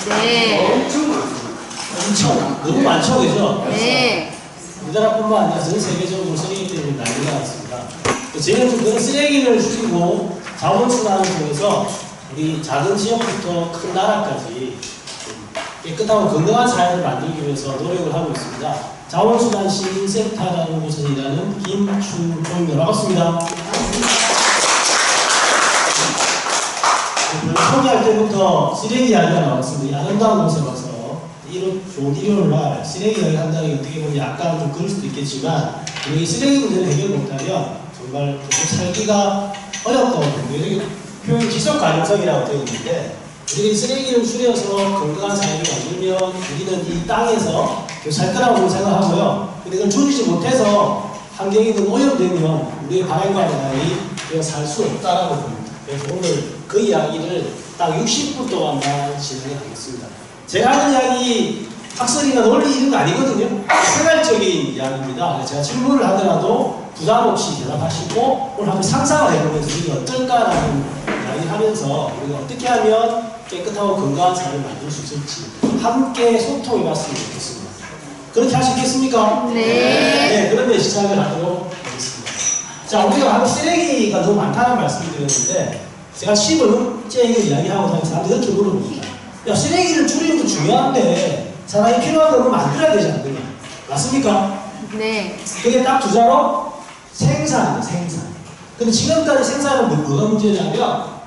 네. 엄청 많습니다. 엄청 너무 많죠, 그죠? 네. 우리나라뿐만 아니라 전 세계적으로 쓰레기 때문에 난리가 났습니다. 저희는 그런 쓰레기를 줄이고 자원순환을 통해서 우리 작은 지역부터 큰 나라까지 깨끗하고 건강한 사회를 만들기 위해서 노력을 하고 있습니다. 자원순환 시민센터라는 곳에서 일하는 김춘종입니다. 반갑습니다. 소개할 때부터 쓰레기 이야기가 나왔습니다. 아름다운 곳에 와서 좋은 일요일 날 쓰레기 이야기 한다는 게 어떻게 보면 약간 좀 그럴 수도 있겠지만 이 쓰레기 문제를 해결 못하면 정말 좀 살기가 어렵다고 봅니다. 표현 지속 가능성이라고 되어 있는데 우리가 이 쓰레기를 줄여서 건강한 사회를 만들면 우리는 이 땅에서 살 거라고 생각하고요. 근데 이걸 줄이지 못해서 환경이 너무 오염되면 우리의 바람과 나라에 살 수 없다라고 봅니다. 그래서 오늘 그 이야기를 딱 60분 동안만 진행하겠습니다. 제가 하는 이야기 학설이나 논리 이런 거 아니거든요. 생활적인 이야기입니다. 제가 질문을 하더라도 부담 없이 대답하시고 오늘 한번 상상을 해보면서 이게 어떨까라는 이야기를 하면서 우리가 어떻게 하면 깨끗하고 건강한 사회를 만들 수 있을지 함께 소통해봤으면 좋겠습니다. 그렇게 할 수 있겠습니까? 네. 네, 그러면 시작을 하도록 하겠습니다. 자, 우리가 하루 쓰레기가 너무 많다는 말씀을 드렸는데 제가 10번째 이야기하고 다니면서 사람들이 이렇게 물어봅니다. 야, 쓰레기를 줄이는 거 중요한데 사람이 필요한 거 만들어야 되지 않느냐? 맞습니까? 네. 그게 딱 두 자로 생산입니다. 생산. 근데 지금까지 생산은 뭐가 문제냐면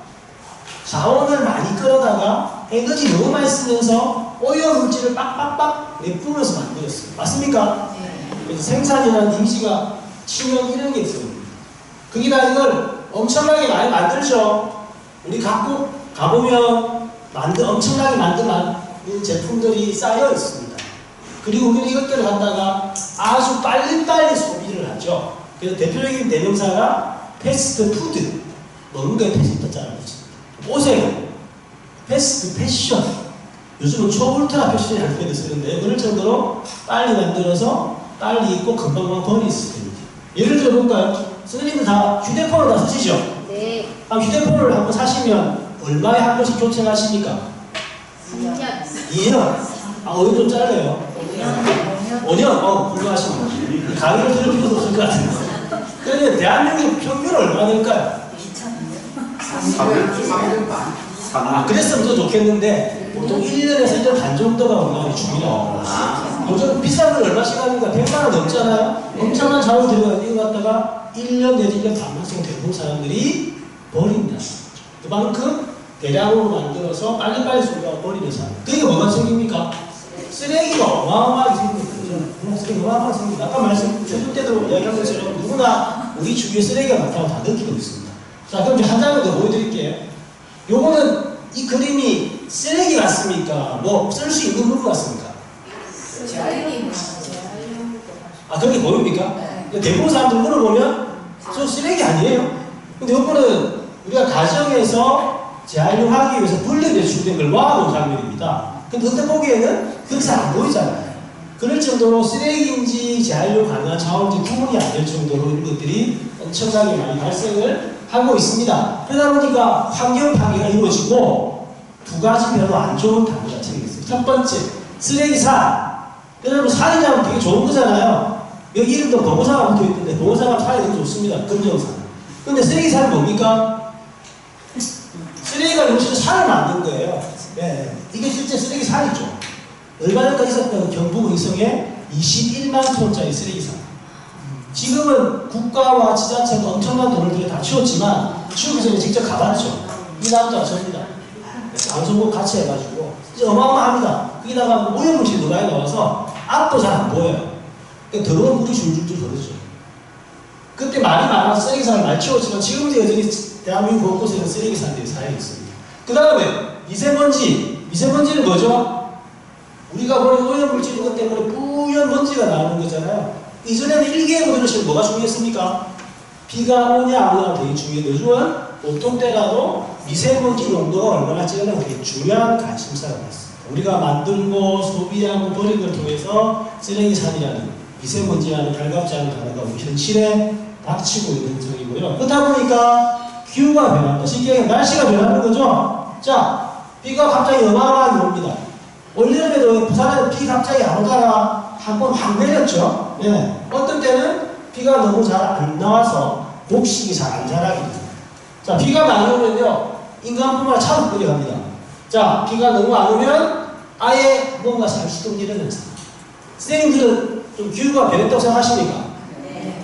자원을 많이 끌어다가 에너지 너무 많이 쓰면서 오염물질을 빡빡빡 내뿜으면서 만들었어요. 맞습니까? 네. 그래서 생산이라는 이미지가 치명 이런 게 있어요. 거기다 이걸 엄청나게 많이 만들죠. 우리 각국 가보면 엄청나게 만든 제품들이 쌓여 있습니다. 그리고 우리는 이것들을 갖다가 아주 빨리빨리 소비를 하죠. 그래서 대표적인 대명사가 패스트푸드, 먹는 거에 패스트잖아요. 옷에 패스트 패션, 요즘은 초울트라 패션이 한편에 쓰는데 그럴 정도로 빨리 만들어서 빨리 입고 금방만 버릴 시스템이죠. 예를 들어 볼까요? 선생님들 다 휴대폰을 다 쓰시죠? 네. 휴대폰을 한번 사시면 얼마에 한 번씩 교체를 하십니까? 2년. 오늘 좀 짧아요. 5년? 훌륭하십니다. 강의를 들을 필요도 없을 것 같은데. 그러면 대한민국 평균은 얼마 될까요? 3년 반. 그랬으면 더 좋겠는데 보통 1년에서 1년 반 정도가 우리가 중요합니다. 요즘 비싼 건 얼마씩 합니까? 100만 원 넘잖아요? 엄청난 자원 들어가서 이거 갖다가 1년 내지 1년 반만큼 대부분 사람들이 버립니다. 그만큼 대량으로 만들어서 빨리빨리 소비하고 버리는 사람. 그게 뭐가 생깁니까? 쓰레기가 어마어마하게 생깁니다. 쓰레기가 어마어마하게 생깁니다. 아까 말씀드린 때도 이야기한 것처럼 누구나 우리 주위에 쓰레기가 많다고 다 느끼고 있습니다. 자, 그럼 이제 한 장을 더 보여드릴게요. 요거는 이 그림이 쓰레기 같습니까? 뭐 쓸 수 있는 부분 같습니까? 그렇게 보입니까? 대부분 사람들 물어보면 저 쓰레기 아니에요. 근데 요거는 우리가 가정에서 재활용하기 위해서 분리 배출된 걸 모아놓은 장면입니다. 근데 그때 보기에는 그렇게 잘 안 보이잖아요. 그럴 정도로 쓰레기인지 재활용 가능한 자원인지 구분이 안 될 정도로 이런 것들이 엄청나게 많이 발생을 하고 있습니다. 그러다 보니까 환경 파괴가 이루어지고 두 가지 별로 안 좋은 단어가 생겼어요. 첫 번째, 쓰레기산. 여러분, 산이라면 되게 좋은 거잖아요. 여기 이름도 보고사가 붙어 있는데 보고사가 산이 너무 좋습니다. 금정산. 근데 쓰레기산은 뭡니까? 쓰레기가 역시 산을 만든 거예요. 네. 이게 실제 쓰레기 산이죠. 얼마 전까지 있었던 경북 의성에 21만 톤짜리 쓰레기산. 지금은 국가와 지자체가 엄청난 돈을 들여 다 치웠지만 치우기 직접 가봤죠. 이 남자가 접니다. 방송국 같이 해가지고 이제 어마어마합니다. 거기다가 오염물질이 많이 나와서 앞도 잘 안 보여요. 더러운 물이 줄줄줄 흐르죠. 그때 말이 많아서 쓰레기산을 많이 치웠지만 지금도 여전히 대한민국 곳곳에는 쓰레기산들이 쌓여 있습니다. 그 다음에 미세먼지는 뭐죠? 우리가 버린 오염물질 이것 때문에 뿌연 먼지가 나오는 거잖아요. 이전에는 일기예보들으시면 뭐가 중요했습니까? 비가 오냐 안 오냐 되게 중요해요. 요즘은 보통 때라도 미세먼지 농도가 얼마나 찌느냐 되게 중요한 관심사가 있습니다. 우리가 만들고 소비하고 버린 걸 통해서 쓰레기산이라는 미세먼지라는 달갑지 않은 단어가 우리 현실에 닥치고 있는 현상이고요. 그렇다 보니까 기후가 변합니다. 신기하게 날씨가 변하는 거죠. 자, 비가 갑자기 어마어마하게 옵니다. 올여름에도 부산에 비 갑자기 안 오다가 한 번 확 내렸죠. 예. 어떤 때는 비가 너무 잘 안 나와서 곡식이 잘 안 자라기도 해요. 자, 비가 많이 오면요, 인간뿐만 아니라 차도 끌려갑니다. 자, 비가 너무 안 오면 아예 뭔가 살 수도 없는 이런 현상. 선생님들은 좀 기후가 변했다고 생각하십니까?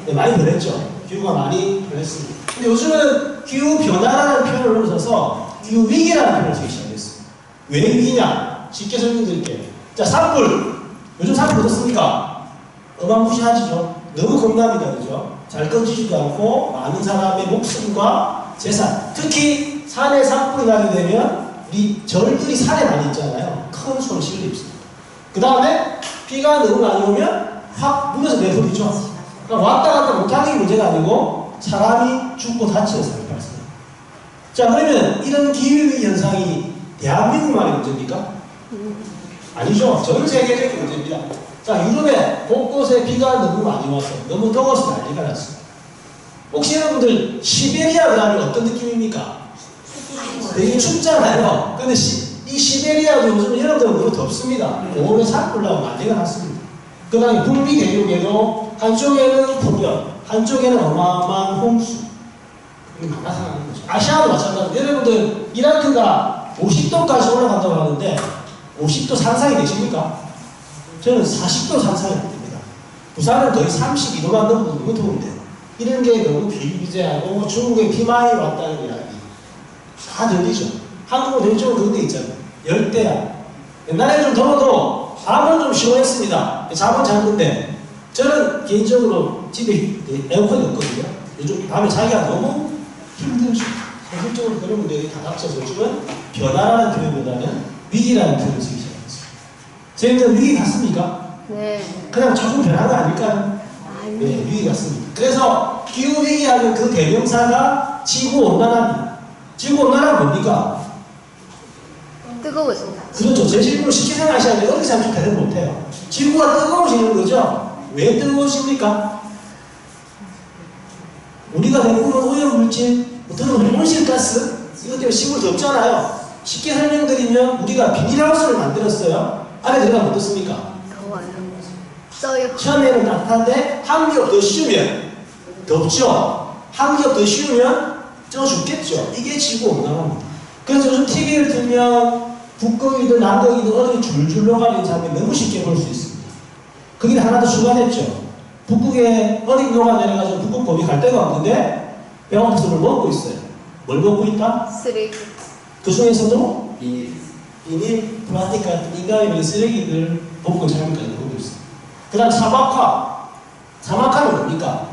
네, 많이 변했죠. 기후가 많이 변했습니다. 근데 요즘은 기후 변화라는 표현을 넘어서서 기후 위기라는 표현을 쓰기 시작했어요. 왜 위기냐? 쉽게 설명드릴게요. 자, 산불. 요즘 산불 어떻습니까? 어마무시하죠. 너무 겁납니다. 그죠? 잘 꺼지지도 않고 많은 사람의 목숨과 재산, 특히 산에 산불이 나게 되면 우리 절들이 산에 많이 있잖아요. 큰 손실을 입습니다. 그 다음에 비가 너무 많이 오면 확 물에서 내버리죠. 그러니까 왔다 갔다 못하는 게 문제가 아니고 사람이 죽고 다치는 사람이 발생합니다. 자, 그러면 이런 기후위기 현상이 대한민국만의 문제입니까? 아니죠. 전 세계적인 문제입니다. 자, 유럽에 곳곳에 비가 너무 많이 와서 너무 더워서 난리가 났습니다. 혹시 여러분들 시베리아 가면 어떤 느낌입니까? 되게 춥잖아요. 근데 이 시베리아도 요즘 여러분들 너무 덥습니다. 오래 산불 나고 난리가 났습니다. 그 다음에 북미 대륙에도 한쪽에는 폭염, 한쪽에는 어마어마한 홍수. 이게 나타나는 거죠. 아시아도 마찬가지로 여러분들 이라크가 50도까지 올라간다고 하는데 50도 상상이 되십니까? 저는 40도 상상이 됩니다. 부산은 거의 32도만 넘고 너무 더운데 이런 게 너무 비일비재하고 중국에 비 많이 왔다는 이야기 다 들리죠. 한국은 대체로 그런 데 있잖아요. 열대야. 옛날에 좀 더워도 밤은 좀 시원했습니다. 잠은 잤는데 저는 개인적으로 집에 에어컨이 없거든요. 요즘 밤에 자기가 너무 힘들죠. 현실적으로 그런 문제들이 다 닥쳐서 요즘은 변화라는 표현보다는 위기라는 표현을 쓰기 시작했어요. 선생님들 위기 같습니까? 네. 그냥 조금 변한 거 아닐까요? 네, 위기 같습니다. 그래서 기후위기 하면 그 대명사가 지구온난화입니다. 지구온난화는 뭡니까? 뜨거워진다. 그렇죠. 제 질문을 쉽게 생각하셔야 돼요. 어렵게 생각하면 대답 못해요. 지구가 뜨거워지는 거죠? 왜 뜨거워집니까? 우리가 내뿜는 오염물질, 들어오는 온실가스, 이것 때문에 시골 덥잖아요. 쉽게 설명드리면 우리가 비닐하우스를 만들었어요. 안에 들어가면 어떻습니까? 더워요. 써요. 처음에는 따뜻한데 한 겹 더 씌우면 덥죠. 한 겹 더 씌우면 쪄 죽겠죠. 이게 지구온난화입니다. 그래서 요즘 TV를 틀면 북극이든 남극이든 어디 줄줄 녹아내리는 장면 너무 쉽게 볼 수 있습니다. 거기는 하나 더 추가됐죠. 북극에 어디 녹아내려가지고 북극곰이 갈 데가 없는데 배고파서 뭘 먹고 있어요. 뭘 먹고 있다? 쓰레기. 그 중에서도 비닐, 플라스틱 같은 인간의 쓰레기들 복근 잘못까지 먹고 있어요. 그 다음 사막화. 사막화는 뭡니까?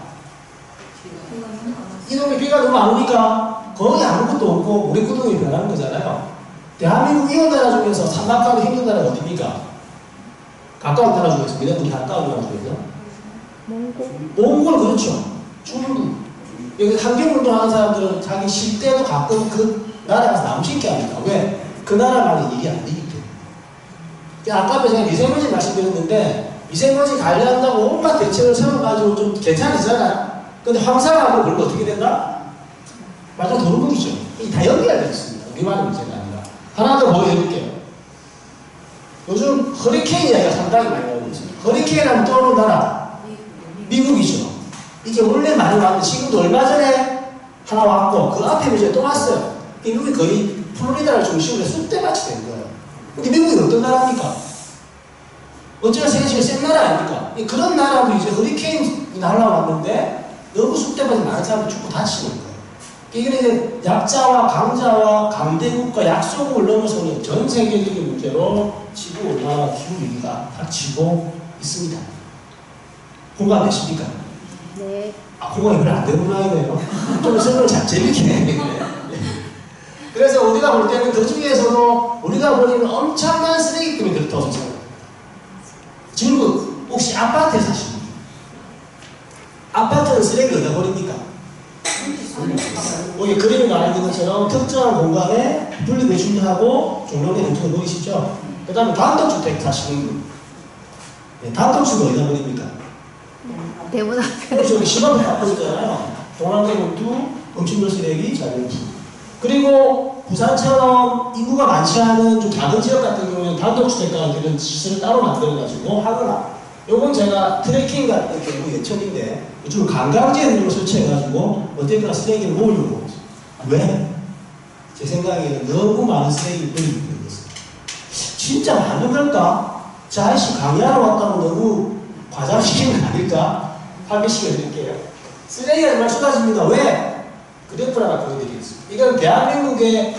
이놈의 비가 너무 안 오니까 거의 아무것도 없고 모래구덩이 변하는 거잖아요. 대한민국 이온 나라 중에서 사막화가 힘든 나라가 어디입니까? 가까운 나라 중에서, 미네들이 가까운 나라 중에서? 몽골 그렇죠. 중국. 여기 환경운동 하는 사람들은 자기 쉴 때도 가끔 그 나라에 가서 나무 심게 합니다. 왜? 그 나라만의 일이 안 되기 때문에. 아까 앞에 제가 미세먼지 말씀드렸는데 미세먼지 관리한다고 온갖 대책을 세워가지고 좀 괜찮으잖아요. 근데 황사가 그러면 어떻게 된다? 맞아, 도루묵이죠. 이 다 연결되어 있습니다. 우리만의 문제가 아니라. 하나 더 보여드릴게요. 요즘 허리케인 이야기가 상당히 많이 나오고 있습니다. 허리케인 하면 떠오르는 나라. 미국이죠. 이게 원래 많이 왔는데 지금도 얼마 전에 하나 왔고 그 앞에 이제 또 왔어요. 미국이 거의 플로리다를 중심으로 쑥대밭이 된 거예요. 근데 미국이 어떤 나라입니까? 어쩌나 세계 제일 센 나라 아닙니까? 그런 나라도 이제 허리케인이 날라왔는데 너무 쑥대밭이 많은 사람들이 죽고 다치는 거예요. 이게 이제 약자와 강자와 강대국과 약소국을 넘어서는 전 세계적인 문제로 지구온난화 기후위기가 닥치고 있습니다. 공감되십니까? 네. 아, 공감이 별로 안 되는 모양이네요. 좀 설명을 잘 재밌게 해야겠네. 그래서 우리가 볼 때는 그 중에서도 우리가 버리는 엄청난 쓰레기 때문에 그렇다고 생각합니다. 질문, 혹시 아파트에 사십니까? 아파트는 쓰레기를 어디다 버립니까? 여기 그림에 나와 있는 것처럼 특정한 공간에 분리배출하고 종량에 대충 보이시죠? 그 다음에 단독주택 사시는 분. 네, 단독주택은 어디다 버립니까? 대문 앞에. 그렇죠. 여기 시범을 바꾸잖아요. 동남대문두, 음식물 쓰레기, 자연수. 그리고 부산처럼 인구가 많지 않은 좀 작은 지역 같은 경우에는 단독주택가 이런 시설을 따로 만들어가지고 하거나, 요건 제가 트레킹 같은 경우 예천인데 요즘 관광지에 이런 걸 설치해가지고 어쨌거나 쓰레기를 모으려고 하죠. 왜? 제 생각에는 너무 많은 쓰레기를 버리고 있는 거죠. 진짜 많은 걸까? 저 아저씨 강의하러 왔다고 너무 과장시키는 거 아닐까? 확인시켜 드릴게요. 쓰레기가 정말 쏟아집니다. 왜? 그래프를 하나 보여드리겠습니다. 이건 대한민국의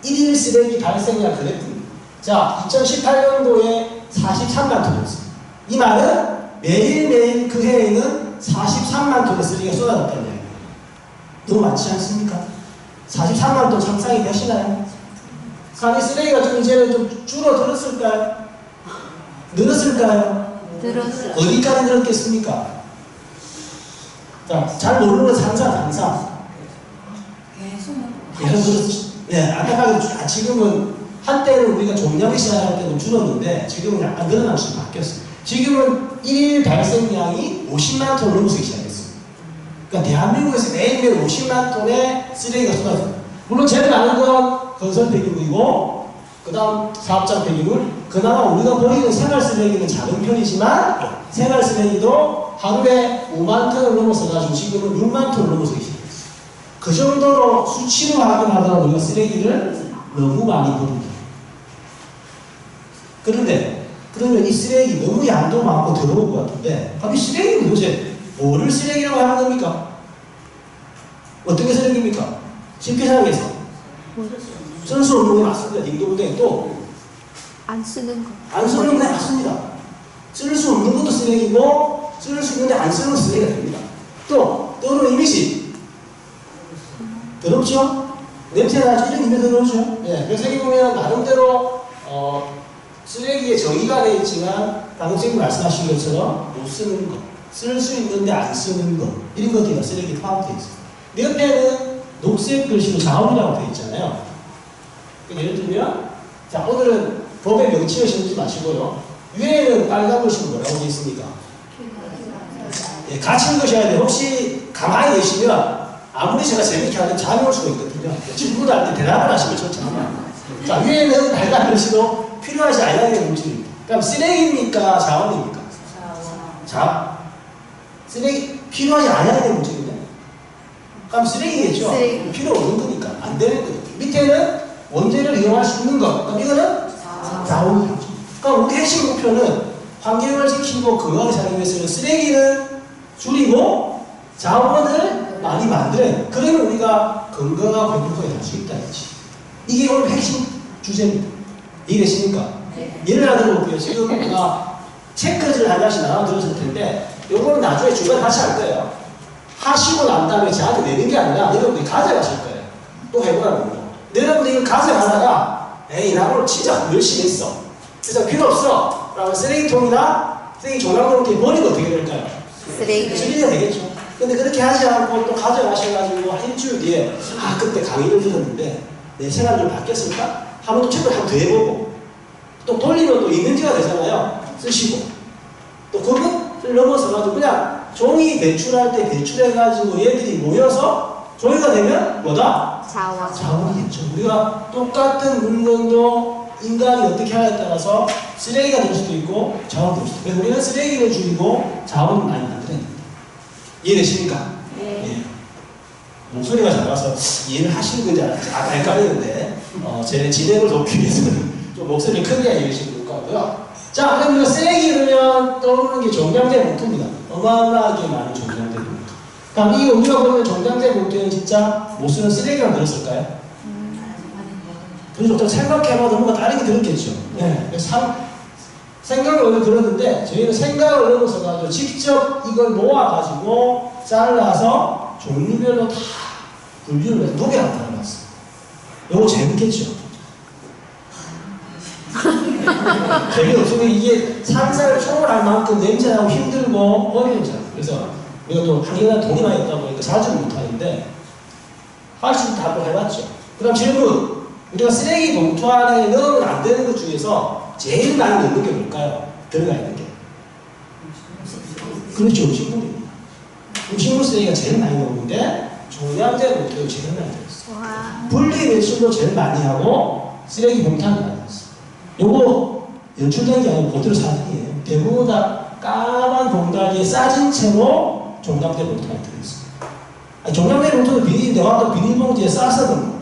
1일 쓰레기 발생량 그래프입니다. 자, 2018년도에 43만 톤이었습니다. 이 말은 매일매일 그 해에는 43만 톤의 쓰레기가 쏟아졌다는 얘기예요. 너무 많지 않습니까? 43만 톤 상상이 되시나요? 이 쓰레기가 좀 이제는 좀 줄어들었을까요? 늘었을까요? 들었어요. 어디까지 늘었겠습니까? 자, 잘 모르는 건 상상. 계속 늘었죠. 네, 안타깝게 지금은 한때는 우리가 종량이 시작할 때는 줄었는데 지금은 약간 늘어나는 식으로 바뀌었어요. 지금은 1일 발생량이 50만 톤을 넘어서기 시작했습니다. 그러니까 대한민국에서 매일매일 50만 톤의 쓰레기가 쏟아져요. 물론 제일 많은 건 건설 폐기물이고 그 다음 사업장 폐기물, 그나마 우리가 버리는 생활 쓰레기는 작은 편이지만 생활 쓰레기도 하루에 5만 톤을 넘어서가지고 지금은 6만 톤을 넘어서기 시작했어요. 그 정도로 수치로 하더라도 우리가 쓰레기를 너무 많이 버립니다. 그런데 그러면 이 쓰레기 너무 양도 많고 더러울 것 같은데, 그럼 이 쓰레기는 도대체 뭐를 쓰레기라고 하는 겁니까? 어떤 게 쓰레기입니까? 쉽게 생각해서 쓸 수 없는 게 맞습니다. 딩동댕. 또 안 쓰는 거. 안 쓰는 게 맞습니다. 쓸 수 없는 것도 쓰레기고 쓸 수 있는데 안 쓰는 것도 쓰레기가 됩니다. 또 떠오르는 이미지 더럽죠? 냄새나죠? 이런 이미지 더러우죠? 예, 그래서 여기 보면 나름대로 쓰레기의 정의가 되어 있지만 방금 선생님 말씀하신 것처럼 못 쓰는 것, 쓸 수 있는데 안 쓰는 것, 이런 것들이 쓰레기에 포함되어 있습니다. 내 옆에는 녹색 글씨로 자원이라고 되어 있잖아요. 예를 들면, 자, 오늘은 법의 명칭을 신지 마시고요. 위에는 빨간 글씨로 뭐라고 되어 있습니까? 예, 같이 읽으셔야 돼요. 혹시 가만히 계시면 아무리 제가 재밌게 하면 잠이 올 수가 있거든요. 친구들한테 대답을 하시면 저 잠깐만. 자, 위에는 빨간 글씨로 필요하지 않아야 되는 물질입니다. 그럼 쓰레기입니까? 자원입니까? 자, 쓰레기 필요하지 않아야 되는 물질이냐? 그럼 쓰레기겠죠? 쓰레기. 필요 없는 거니까 안 되는 거예요. 밑에는 원재를 이용할 수 있는 것. 그럼 이거는 자원이죠. 그럼 우리 핵심 목표는 환경을 지키고 건강하게 살기 위해서는 쓰레기는 줄이고 자원을 많이 만들어요. 그러면 우리가 건강하고 행복하게 살 수 있다는 거지. 이게 오늘 핵심 주제입니다. 이해되십니까? 네. 예를 하나 들어볼게요. 지금 우리가 체크지를 한 장씩 나눠 들었을 텐데 요거는 나중에 중간에 같이 할 거예요. 하시고 난 다음에 저한테 내는 게 아니라 여러분들이 가져가실 거예요. 또 해보라는 거. 여러분들이 이걸 가져가다가 에이 나 오늘 진짜 열심히 했어. 그래서 필요 없어. 그러면 쓰레기통이나 쓰레기 조각으로 이렇게 버리고 어떻게 될까요? 쓰레기. 줄이게 되겠죠. 근데 그렇게 하지 않고 또 가져가셔가지고 한 일주일 뒤에 아 그때 강의를 들었는데 내 생활이 좀 바뀌었을까? 한번 또 체크를 한 번 더 해보고 또 돌리면 또 있는지가 되잖아요. 쓰시고 또 그것을 넘어서가지고 그냥 종이 배출할 때 배출해가지고 얘들이 모여서 종이가 되면 뭐다? 자원. 자원이겠죠. 우리가 똑같은 물건도 인간이 어떻게 하냐에 따라서 쓰레기가 될 수도 있고 자원이 될 수도 있고 그래서 우리는 쓰레기를 줄이고 자원을 많이 만들어야 됩니다. 이해되십니까? 네. 예. 목소리가 작아서 이해를 하시는 건지 헷갈리는데 제 진행을 돕기 위해서는 좀 목소리를 크게 해주시면 좋을 것 같고요. 자, 그럼 우리가 쓰레기 그러면 떠오르는 게 종량제 봉투입니다. 어마어마하게 많은 종량제 봉투. 그럼 이 우리가 보는 종량제 봉투에는 진짜 못 쓰는 쓰레기가 들었을까요? 그래서 생각해봐도 뭔가 다른 게 들었겠죠. 네. 생각을 오늘 들었는데 저희는 생각을 넘어서가지고 직접 이걸 모아가지고 잘라서 종류별로 다 분류를 해서 녹여서 달아놨어요. 요거 재밌겠죠? 재미없으면 이게 상상을 초월할 만큼 냄새나고 힘들고 어려운잖아요. 그래서 우리가 또 하기나 돈이 많이 있다 보니까 자주 못하는데 확실히 다 한번 해봤죠. 그 다음 질문. 우리가 쓰레기 봉투 안에 넣으면 안 되는 것 중에서 제일 많이 넣는 게 뭘까요? 들어가 있는 게. 그렇죠. 음식물입니다. 음식물 쓰레기가 제일 많이 넣는데 종량제 봉투를 제일 많이 들었어요. 와. 분리 배출도 제일 많이 하고 쓰레기 봉투를 많이 들었어요. 요거 연출된 게 아니고 그대로 사진이에요. 대부분 다 까만 봉다리에 싸진 채로 종량제 봉투가 들어있어요. 종량제 봉투는 비닐인데 와도 비닐봉지에 싸서 넣는 거예요.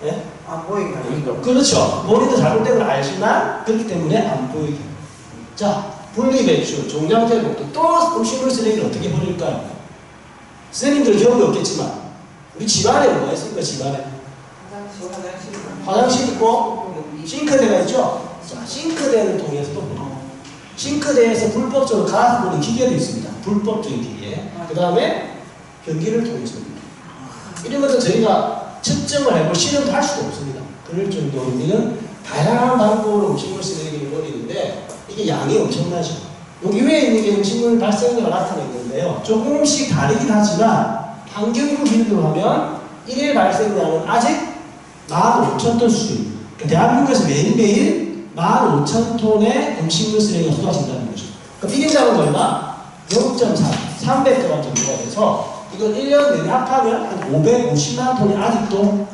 예? 안 보이게 하는 그렇죠. 본인도 잘못된 걸 알지만 그렇기 때문에 안 보이게. 자, 분리배출, 종량제 봉투, 또 음식물 쓰레기를 어떻게 버릴까요? 선생님들 기억이 없겠지만 우리 집안에 뭐가 있습니까? 집안에 화장실 있고 싱크대가 있죠? 자, 싱크대를 통해서 또 싱크대에서 불법적으로 갈아서 보는 기계도 있습니다. 불법적인 기계. 그 다음에 변기를 통해서 이런 것도 저희가 측정을 해볼 실험도 할 수가 없습니다. 그럴 정도로 우리는 다양한 방법으로 음식물 쓰레기를 버리는데 이게 양이 엄청나죠. 여기 위에 있는 게 음식물 발생량을 나타내는데요. 조금씩 다르긴 하지만 환경부 기준으로 하면 1일 발생량은 아직 15,000톤 수준. 그러니까 대한민국에서 매일매일 15,000톤의 음식물 쓰레기가 쏟아진다는 거죠. 그럼 1인당은 얼마? 0.3, 300g 정도가 돼서 이걸 1년 내내 합하면 한 550만 톤이 아직도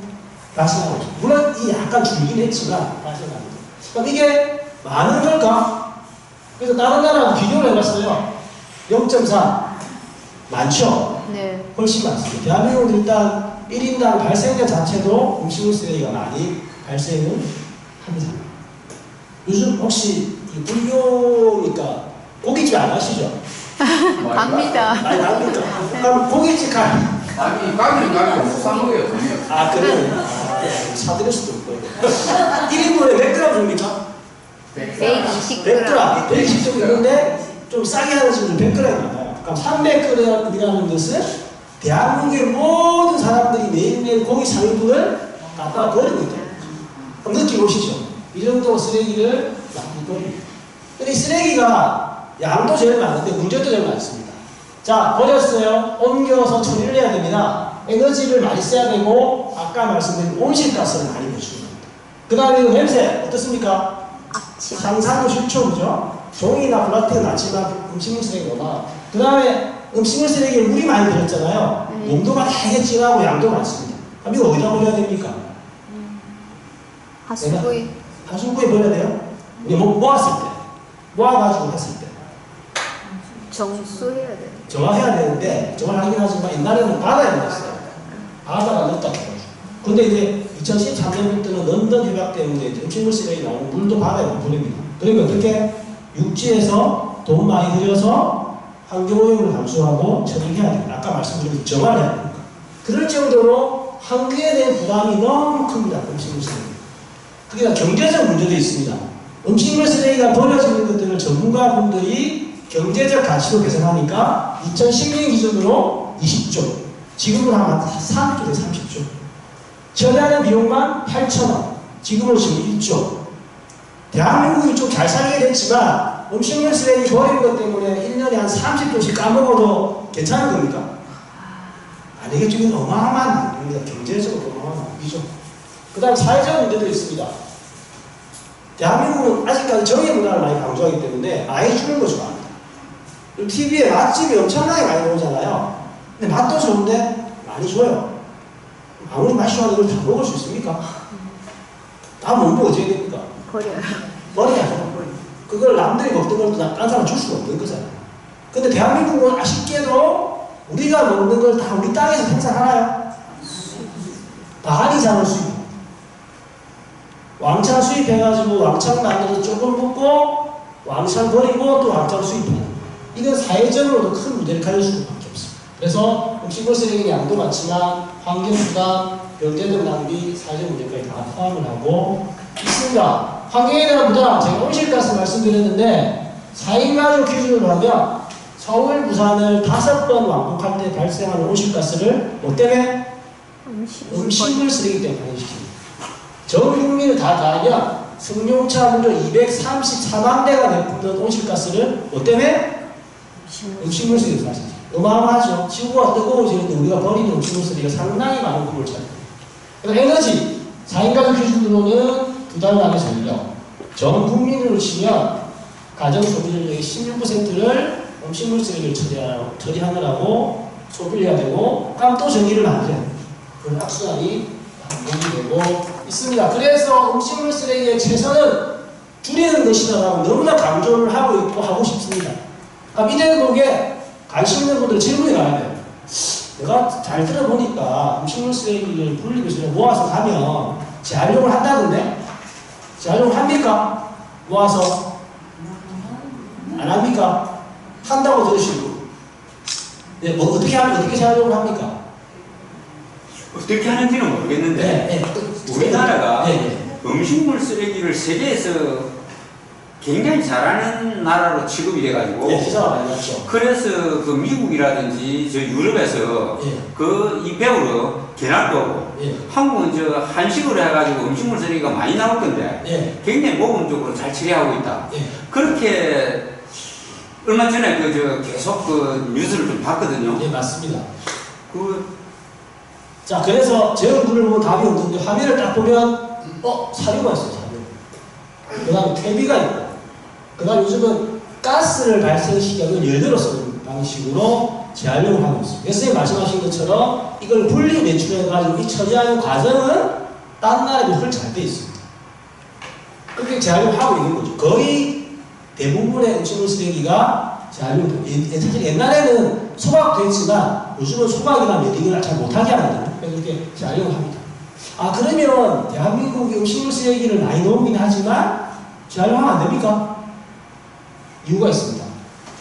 발생하고 있습니다. 물론 이 약간 줄긴 했지만 발생합니다. 그럼 이게 많은 걸까? 그래서 다른 나라하고 비교를 해봤어요. 0.4 많죠? 네. 훨씬 많습니다. 대한민국은 일단 1인당 발생량 자체도 음식물 쓰레기가 많이 발생을 합니다. 요즘 혹시 이 불교니까 고깃집 안 가시죠? 갑니다. 많이 갑니까? 그럼 고깃집 가. 아니, 가면 못 사먹어요, 돈이요. 아, 그래요? 사드릴 수도 없고. 1인분에 몇 그램 줍니까? 120g. 100g. 120g 있는데 좀 싸게 하는 집은 100g 나가요. 그럼 300g이라는 것은 대한민국의 모든 사람들이 매일매일 고기 3인분을 갖다 버리고 있다. 그럼 느끼보시죠. 이 정도 쓰레기를 많이 버립니다. 근데 이 쓰레기가 양도 제일 많은데 문제도 제일 많습니다. 자, 버렸어요. 옮겨서 처리를 해야 됩니다. 에너지를 많이 써야 되고 아까 말씀드린 온실가스를 많이 배출합니다. 그 다음에 이 냄새 어떻습니까? 아침. 상상도 싫죠, 그죠? 종이나 플라스틱은 낫지만 음식물 쓰레기가 많아. 그 다음에 음식물 쓰레기를 물이 많이 들었잖아요. 농도가 되게 진하고 양도 많습니다. 그럼 이거 어디다 버려야 됩니까? 하수구에. 하수구에 버려야 돼요? 이게 모았을 때. 모아가지고 했을 때. 정수해야 돼. 정화해야 되는데, 정화하긴 하지만 옛날에는 바다에 넣었어요. 바다가 넣었다 해가지고. 근데 이제 2013년부터는 런던 협약 때문에 음식물 쓰레기 나오는 물도 바다에 못 보냅니다. 그러면 어떻게? 육지에서 돈 많이 들여서 환경오염을 감수하고 처리해야 됩니다. 아까 말씀드린 정화를 해야 됩니다. 그럴 정도로 환경에 대한 부담이 너무 큽니다. 음식물 쓰레기. 그게 경제적 문제도 있습니다. 음식물 쓰레기가 버려지는 것들을 전문가분들이 경제적 가치로 계산하니까 2010년 기준으로 20조, 지금은 한 30조 대 30조. 처리하는 비용만 8,000원, 지금은 지금 1조. 대한민국이 좀 잘 살게 됐지만 음식물 쓰레기 버리는 것 때문에 1년에 한 30조씩 까먹어도 괜찮은 겁니까? 아니겠죠. 이건 어마어마한 낭비입니다. 경제적으로 어마어마한 낭비죠. 그 다음 사회적 문제도 있습니다. 대한민국은 아직까지 정의 문화를 많이 강조하기 때문에 많이 주는 거 좋아합니다. TV에 맛집이 엄청나게 많이 나오잖아요. 근데 맛도 좋은데 많이 줘요. 아무리 맛이 좋아도 이걸 다 먹을 수 있습니까? 다 못 먹어 어떻게 됩니까? 버려요. 버려야죠. 그걸 남들이 먹던 걸 딴 사람 줄 수가 없는 거잖아요. 근데 대한민국은 아쉽게도 우리가 먹는 걸 다 우리 땅에서 생산하나요? 반 이상을 수입. 왕창 수입해가지고 왕창 만들어서 조금 먹고 왕창 버리고 또 왕창 수입하는. 이건 사회적으로도 큰 문제를 가질 수밖에 없습니다. 그래서 음식물 쓰레기 양도 많지만 환경 부담, 경제적 낭비, 사회적 문제까지 다 포함을 하고 있습니다. 환경에 대한 부담, 제가 온실가스 말씀드렸는데 4인 가족 기준으로 하면 서울, 부산을 5번 왕복할 때 발생하는 온실가스를 뭐 때문에? 음식물 쓰레기 때문에 발생시킵니다. 전 국민을 다 더하면 승용차 무려 234만 대가 내뿜는 온실가스를 뭐 때문에? 음식물 쓰레기에서 발생시킵니다. 어마어마하죠. 지구가 뜨거워지는데 우리가 버리는 음식물 쓰레기가 상당히 많은 부분을 차지합니다. 그래서 에너지, 4인 가족 기준으로는 2달 안의 전력, 전 국민으로 치면 가정 소비전력의 16%를 음식물 쓰레기를 처리하느라고 소비해야 되고, 그럼 또 전기를 만들어야 돼요. 그런 악순환이 반복되고 있습니다. 그래서 음식물 쓰레기의 최선은 줄이는 것이다라고 너무나 강조를 하고 있고 하고 싶습니다. 그럼 이 대목에 관심 있는 분들 질문이 나야 돼요. 내가 잘 들어보니까 음식물 쓰레기를 분리배출에 모아서 가면 재활용을 한다던데? 재활용을 합니까? 모아서? 안 합니까? 한다고 들으시고. 네, 뭐 어떻게 하면 어떻게 재활용을 합니까? 어떻게 하는지는 모르겠는데 네. 우리나라가 네. 음식물 쓰레기를 세계에서 굉장히 잘하는 나라로 취급이 돼가지고 네, 기사가 많이 났죠. 그래서 그 미국이라든지 저 유럽에서 예. 그 이 배우로 개날도 예. 한국은 저 한식으로 해가지고 음식물 쓰레기가 많이 나올 건데 예. 굉장히 모범적으로 잘 처리하고 있다. 예. 그렇게 얼마 전에 그 저 계속 그 뉴스를 좀 봤거든요. 예, 맞습니다. 그 자, 그래서 제 얼굴을 보면 답이 없는데 화면을 딱 보면 사료가 있어요, 사료. 그 다음에 퇴비가 있고, 그 다음에 요즘은 가스를 발생시키는 열대로 쓰는 방식으로 재활용을 하고 있습니다. 선생님 말씀하신 것처럼 이걸 분리 배출해가지고 이 처리하는 과정은 딴 나라에 비해 잘 돼 있습니다. 그렇게 재활용하고 있는 거죠. 거의 대부분의 음식물 쓰레기가 재활용돼요. 사실 옛날에는 소각도 했지만 요즘은 소각이나 매딩을 잘 못하게 하거든요. 그래서 이렇게 재활용을 합니다. 아, 그러면 대한민국이 음식물 쓰레기를 많이 넣긴 하지만 재활용하면 안 됩니까? 이유가 있습니다.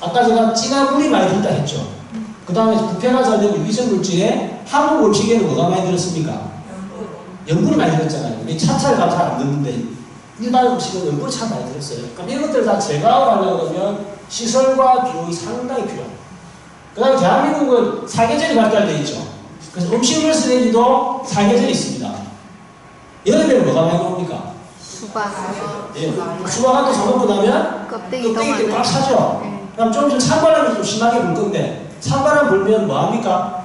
아까 제가 진한 물이 많이 들었다 했죠. 그 다음에 부패가 잘 되고 유기성 물질에 한국 음식에는 뭐가 많이 들었습니까? 염분이 많이 들었잖아요. 근데 차차를 가면 잘 안 듣는데 일반 음식은 염분이 참 많이 들었어요. 그럼 이런 것들을 다 제거하려면 시설과 비용이 상당히 필요합니다. 그 다음에 대한민국은 사계절이 발달되어 있죠. 그래서 음식물 쓰레기도 사계절이 있습니다. 여름에는 뭐가 많이 나옵니까? 수박. 예. 수박은 또 사먹고 나면 껍데기 껍데기 더 꽉 차죠. 네. 그럼 좀 있으면 찬바람이 좀 심하게 불 건데 찬바람 불면 뭐합니까?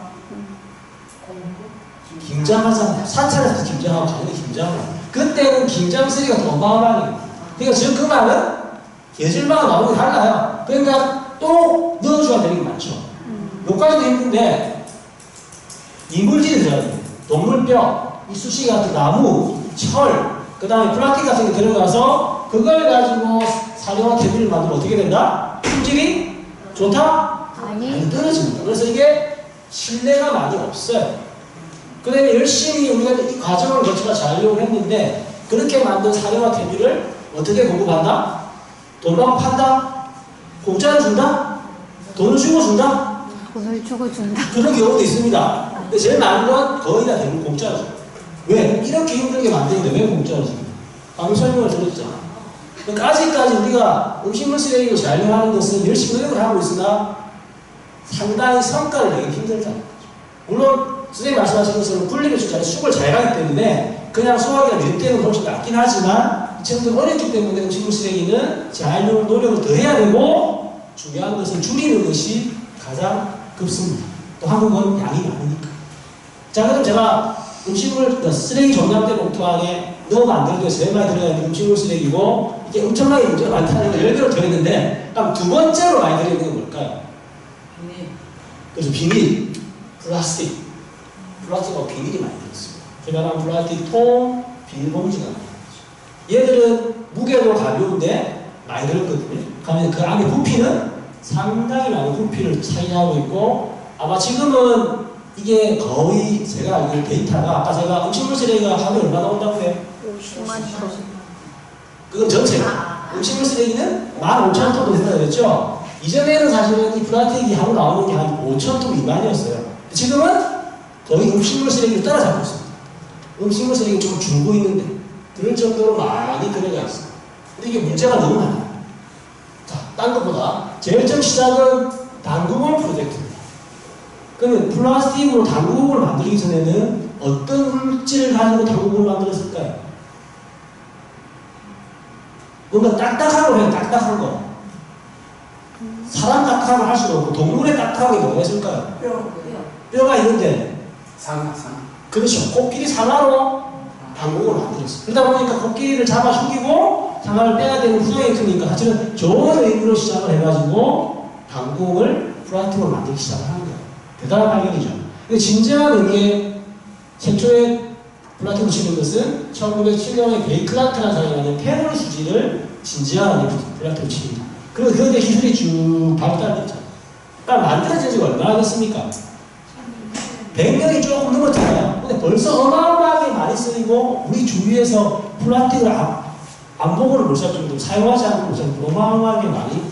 김장하잖아요. 사찰에서 김장하고 당연히 김장을 그때는 김장 쓰레기가 더 어마어마해요. 그러니까 지금 그 말은 계절마다 나오는 게 달라요. 그러니까 또 넣어줘야 되는 게 많죠. 여기까지도 힘든데 이물질이 들어가야 돼요. 동물뼈, 이쑤시개 같은 나무, 철, 그 다음에 플라스틱 같은 게 들어가서 그걸 가지고 사료와 퇴비를 만들면 어떻게 된다? 품질이 좋다? 아니. 떨어집니다. 그래서 이게 신뢰가 많이 없어요. 그 다음에 열심히 우리가 이 과정을 거쳐서 재활용을 했는데 그렇게 만든 사료와 퇴비를 어떻게 공급한다? 돈 받고 판다? 공짜로 준다? 돈을 주고 준다? 돈을 주고 준다. 그런 경우도 있습니다. 근데 제일 많은 건 거의 다 대부분 공짜로 줘요. 왜? 이렇게 힘들게 만드는데 왜 공짜로 줍니까? 방금 설명을 드렸잖아. 그러니까 아직까지 우리가 음식물 쓰레기를 재활용하는 것은 열심히 노력을 하고 있으나 상당히 성과를 내기 힘들다는 거죠. 물론 선생님 말씀하신 것처럼 분리배출 잘해 수급을 잘 가기 때문에 그냥 소화기나 몇 대는 훨씬 낫긴 하지만 이 친구들 어렵기 때문에 음식물 쓰레기는 재활용 노력을 더 해야 되고 중요한 것은 줄이는 것이 가장 급습니다. 또 한국은 양이 많으니까. 자, 그럼 제가 음식물 쓰레기 종량대 봉투 안에 넣으면 안 되는 게 제일 많이 들어가 있는 음식물 쓰레기고 이게 엄청나게 문제가 많다는 걸 10개로 들어있는데 그럼 두 번째로 많이 들어있는 건 뭘까요? 비닐. 그래서 비닐, 플라스틱. 플라스틱하고 비닐이 많이 들어있습니다. 그다음 플라스틱 통, 비닐봉지가 많이 들어있죠. 얘들은 무게도 가벼운데 많이 들었거든요. 그러면 그 안에 부피는 상당히 많은 부피를 차지하고 있고 아마 지금은 이게 거의 제가 알기로 데이터가 아까 제가 음식물 쓰레기가 하루에 얼마 나온다고 해요? 50만 톤. 그건 전체가. 음식물 쓰레기는 15,000톤 정도 된다고 했죠? 이전에는 사실은 이 플라스틱이 하루 나오는 게 한 5,000톤 미만이었어요. 지금은 거의 음식물 쓰레기를 따라잡고 있습니다. 음식물 쓰레기 좀 줄고 있는데 그럴 정도로 많이 들어가 있습니다. 근데 이게 문제가 너무 많아요. 자, 딴 것보다 제일 처음 시작은 당구공 프로젝트입니다. 그러면 플라스틱으로 당구공을 만들기 전에는 어떤 물질을 가지고 당구공을 만들었을까요? 뭔가 딱딱한 거 해요, 딱딱한 거. 사람 딱딱한 거 할 수도 없고 동물의 딱딱한 게 뭐가 있을까요? 뼈가 있는데 상하. 그렇죠. 코끼리 상하로 당구공을 만들었어요. 그러다 보니까 코끼리를 잡아 죽이고 상하를 빼야 되는 부정이 크니까 사실은 좋은 의미로 시작을 해가지고 당구공을 플라스틱으로 만들기 시작을 한 거예요. 대단한 발견이죠. 근데 진정한 의미의 최초의 플라틱을 치는 것은 1907년에 베이클란트라는 사람이 만든 페놀 수지를 진지한 의미의 플라틱을 칩니다. 그리고 그런데 기술이 쭉 발달됐죠. 그러니까 만들어진 지가 얼마나 됐습니까? 100년이 조금 넘었잖아요. 근데 벌써 어마어마하게 많이 쓰이고 우리 주위에서 플라틱을 안 보고는 못 살 정도로 사용하지 않고 못 살 정도로 어마어마하게 많이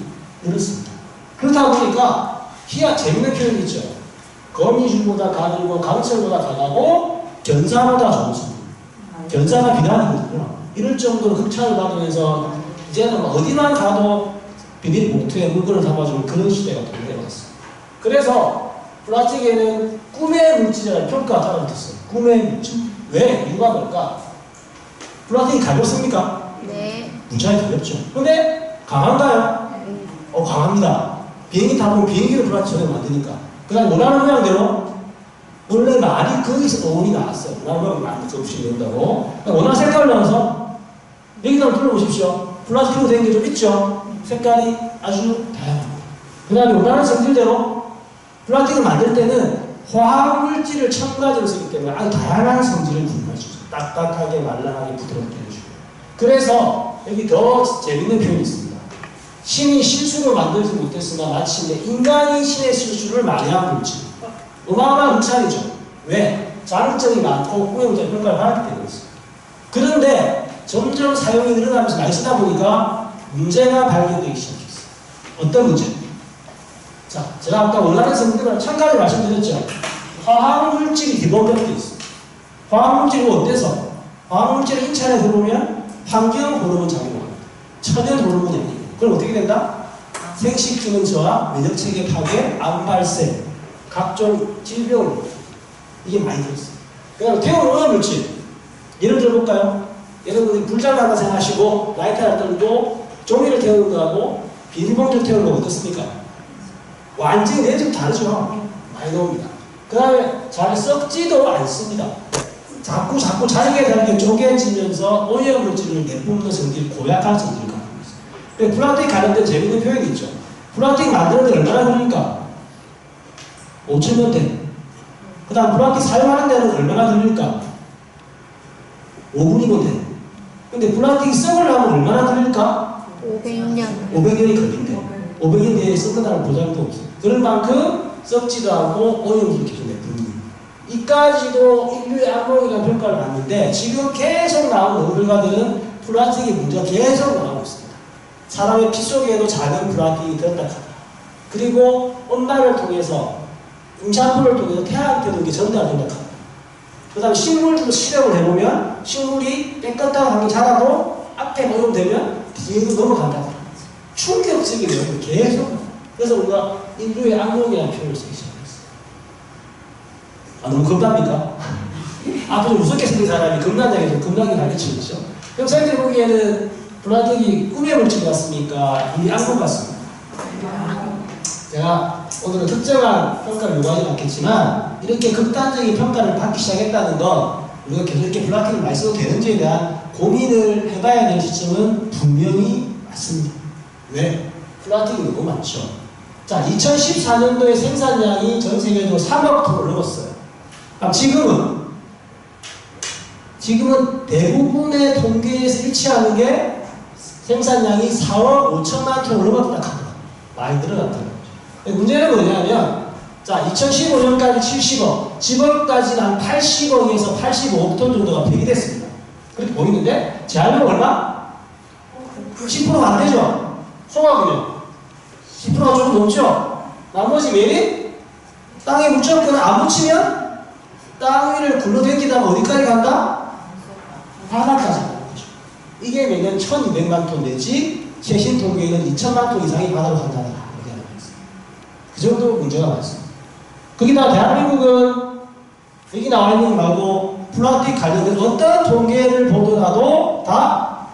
늘었습니다. 그렇다 보니까 재밌는 표현이 있죠. 거미줄보다 가늘고 강철보다 강하고 견사보다 좋습니다. 견사가 비난이거든요. 이럴 정도로 흑차를 받으면서 이제는 어디만 가도 비닐 봉투에 물건을 담아주는 그런 시대가 도래해왔어요. 그래서 플라스틱에는 꿈의 물질이라는 평가가 따라 붙었어요. 꿈의 물질. 왜? 이유가 뭘까? 플라스틱이 가볍습니까? 네. 무지하게 가볍죠. 근데 강한가요? 강합니다. 비행기 타보면 비행기를 플라스틱으로 만드니까. 그 다음에 원하는 모양대로 원래 말이 거기서 어원이 나왔어요. 원하는 모양을 만들 수 없이 된다고. 원하는 색깔을 넣어서 여기다 둘러보십시오. 플라스틱으로 된 게 좀 있죠? 색깔이 아주 다양합니다. 그 다음에 원하는 성질대로 플라스틱을 만들 때는 화학물질을 첨가제로 쓰기 때문에 아주 다양한 성질을 구현해주죠. 딱딱하게, 말랑하게, 부드럽게 해주고. 그래서 여기 더 재밌는 표현이 있습니다. 신이 실수로 만들지 못했으나 마침내 인간이 신의 실수를 만회한 물질. 어마어마한 흑살이죠. 왜? 자극적이 많고 꾸역꾸역 평가를 받기 때문이었어요. 그런데 점점 사용이 늘어나면서 많이 쓰다 보니까 문제가 발견되기 시작했어요. 어떤 문제? 자, 제가 아까 원하는 성질을 첨가를 말씀드렸죠. 화학물질이 기본적으로 있어요. 화학물질이 어때서? 화학물질을 인체안에 들어오면 환경 호르몬 작용합니다. 천연 호르몬이 아니에요. 그럼 어떻게 된다? 생식기능 저하, 면역체계 파괴, 암 발생, 각종 질병, 이게 많이 들었어요. 그러니까 태우는 오염물질, 예를 들어볼까요? 여러분이 불장 난다 생각하시고 라이터를 떨고 종이를 태우는 거하고 비닐봉지를 태우는 거 어떻습니까? 완전히 내적 다르죠. 많이 나옵니다. 그 다음에 잘 썩지도 않습니다. 자꾸 잘게 쪼개지면서 오염물질을 내뿜는 성질, 고약한 성질을 갖고 있어요. 플라스틱 관련된 재밌는 표현이 있죠. 플라스틱 만드는 데 얼마나 걸릴까? 5,000년대. 그 다음 플라스틱 사용하는 데는 얼마나 걸릴까? 5분이면 돼. 근데 플라스틱이 썩으려면 얼마나 걸릴까? 500년. 500년이 걸린대. 500년 뒤에 썩는다는 보장도 없어요. 그럴 만큼 썩지도 않고 오염물을 계속 내뿜는. 이까지도 인류의 악몽이라는 평가를 받는데 지금 계속 나오는 논문 결과들은 플라스틱의 문제가 계속 나오고 있습니다. 사람의 피 속에도 작은 플라스틱이 들었다 하다. 그리고 온난을 통해서 임산부를 통해서 태아한테도 이게 전달된다 하다. 그 다음에 식물도 실험을 해보면 식물이 깨끗한 환경이 자라도 앞에 오염되면 뒤에도 넘어간다. 충격적인 내용이 계속. 그래서 우리가 인류의 악몽이라는 표현을 쓰기 시작했어요. 아, 너무 겁납니까? 앞으로 무섭게 생긴 사람이 겁난다고 해서 겁나게 가르치겠죠? 그럼 선생님들 보기에는 플라스틱이 꿈의 물질 같습니까? 우리 악몽 같습니까? 제가 오늘은 특정한 평가를 요구하지 않겠지만 이렇게 극단적인 평가를 받기 시작했다는 건 우리가 계속 이렇게 플라스틱을 많이 써도 되는지에 대한 고민을 해봐야 될 시점은 분명히 맞습니다. 왜? 플라스틱이 너무 많죠. 자, 2014년도에 생산량이 전 세계적으로 3억 톤을 넘었어요. 그럼 지금은 대부분의 통계에서 일치하는 게 생산량이 4억 5천만 톤을 넘었다 합니다. 많이 늘어났다는 거죠. 문제는 뭐냐면, 자, 2015년까지 70억, 지금까지는 한 80억에서 85억 톤 정도가 폐기됐습니다. 그렇게 보이는데, 제한量얼마? 10%가 안 되죠? 송화군요. 10%가 조금 넘죠? 나머지 매일 땅에 묻혔거나 안 묻히면 땅 위를 굴러댕기다가 어디까지 간다? 바다까지 가는 거죠. 이게 매년 1200만 톤 내지 최신 통계에는 2000만 톤 이상이 바다로 간다는 이렇게 알고 있습니다. 그 정도 문제가 많습니다. 거기다 대한민국은 여기 나와 있는 거 말고 플라스틱 관련된 어떤 통계를 보더라도 다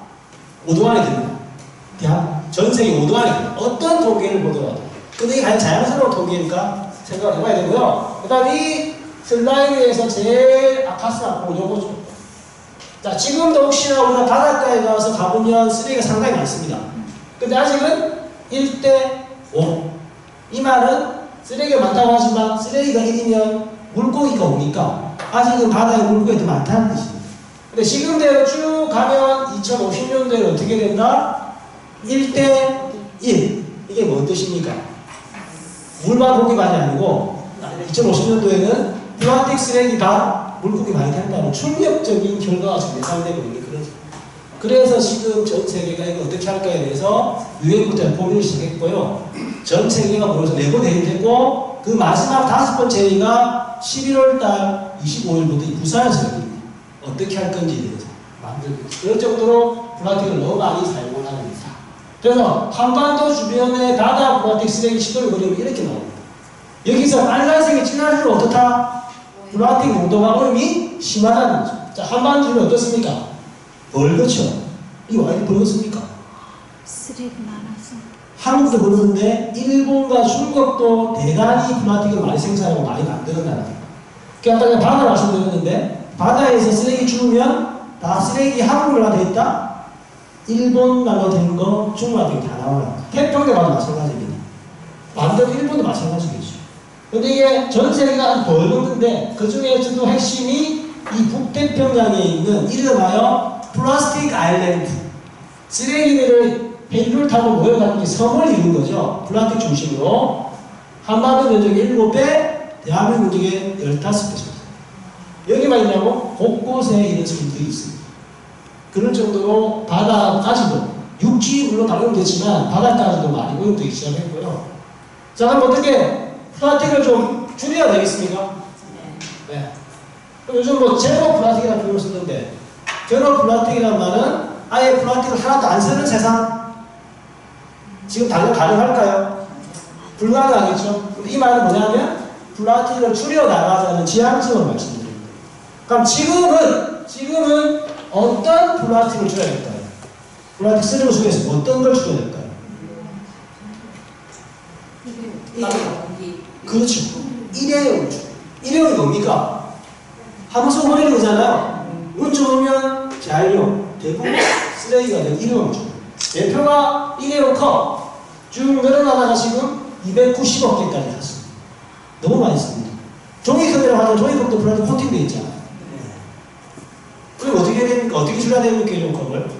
5등 안에 듭니다. 전 세계 5등 안에 듭니다. 어떤 통계를 보더라도. 근데 이게 과연 자연스러운 통계니까 생각을 해봐야 되고요. 그 다음 이 슬라이드에서 제일 아카스나 보고 요거죠. 자, 지금도 혹시나 우리가 바닷가에 가서 가보면 쓰레기가 상당히 많습니다. 근데 아직은 1대 5. 이 말은 쓰레기가 많다고 하지만 쓰레기가 1이면 물고기가 옵니까? 아직은 바다에 물고기가 더 많다는 뜻입니다. 근데 지금대로 쭉 가면 2050년도에는 어떻게 된다? 1대 1. 이게 뭔 뜻입니까? 물만 고기만이 아니고 2050년도에는 플라스틱 쓰레기가 물고기 많이 된다는 충격적인 결과가 지금 예상되고 있는 그런. 그래서 지금 전 세계가 이거 어떻게 할까에 대해서 유엔부터 고민을 시작했고요. 전 세계가 모여서 내고대회를 했고 그 마지막 5번째 회의가 11월달 25일부터 부산에서 열립니다. 어떻게 할 건지에 대해서 만들고 그럴 정도로 플라스틱을 너무 많이 사용을 합니다. 그래서 한반도 주변에 바다 플라스틱 쓰레기 시도를 벌이면 이렇게 나옵니다. 여기서 빨간색이 진할수록 어떻다? 플라스틱 농도가 오염이 심하다는 거죠. 자, 한반도 주변 어떻습니까? 벌겋죠? 이거 왜 벌겋습니까? 쓰레기 많아서. 한국도 그러는데 일본과 중국도 대단히 플라스틱을 많이 생산하고 많이 만드는 나라입니다. 아까 제가 바다 말씀드렸는데 바다에서 쓰레기 주우면 다 쓰레기 한국말로 돼 있다? 일본말로 된 거 중국말로 다 나와요. 태평양 가도 마찬가지입니다. 반대로 일본도 마찬가지겠죠. 근데 이게 전 세계가 벌겋는데 그 중에서도 핵심이 이 북태평양에 있는 이름하여 플라스틱 아일랜드. 쓰레기들을 배를 타고 모여가지고 섬을 이룬 거죠. 플라스틱 중심으로. 한반도 면적의 7배, 대한민국 면적의 15배입니다. 여기만 있냐고 곳곳에 이런 섬들이 있습니다. 그럴 정도로 바다까지도, 육지 물론 당연히 됐지만 바다까지도 많이 오염되기 시작했고요. 자, 그럼 어떻게 플라스틱을 좀 줄여야 되겠습니까? 네. 요즘 뭐 제로 플라스틱이라는 표현을 쓰는데 제로 플라스틱이라는 말은 아예 플라스틱을 하나도 안 쓰는 세상? 지금 당연 가능할까요? 불가능하겠죠? 이 말은 뭐냐면 플라스틱을 줄여나가자는 지향점을 말씀드립니다. 그럼 지금은 어떤 플라스틱을 줄여야 될까요? 플라스틱 쓰는 것 중에서 어떤 걸 줄여야 될까요? 그렇죠. 일회용을 줄여요. 일회용이 뭡니까? 한번 쓰고 버리는 거잖아요. 운 좋으면 재활용, 대부분 쓰레기가 되고 일회용을 줘요. 대표가 일회용 컵 쭉 늘어나다가 지금 290억 개까지 갔습니다. 너무 많이 씁니다. 종이컵이라고 하면 종이컵도 플라스틱 코팅되어 있잖아요. 그럼 어떻게 해야 됩니까? 어떻게 줄여야 됩니까? 일회용 컵을?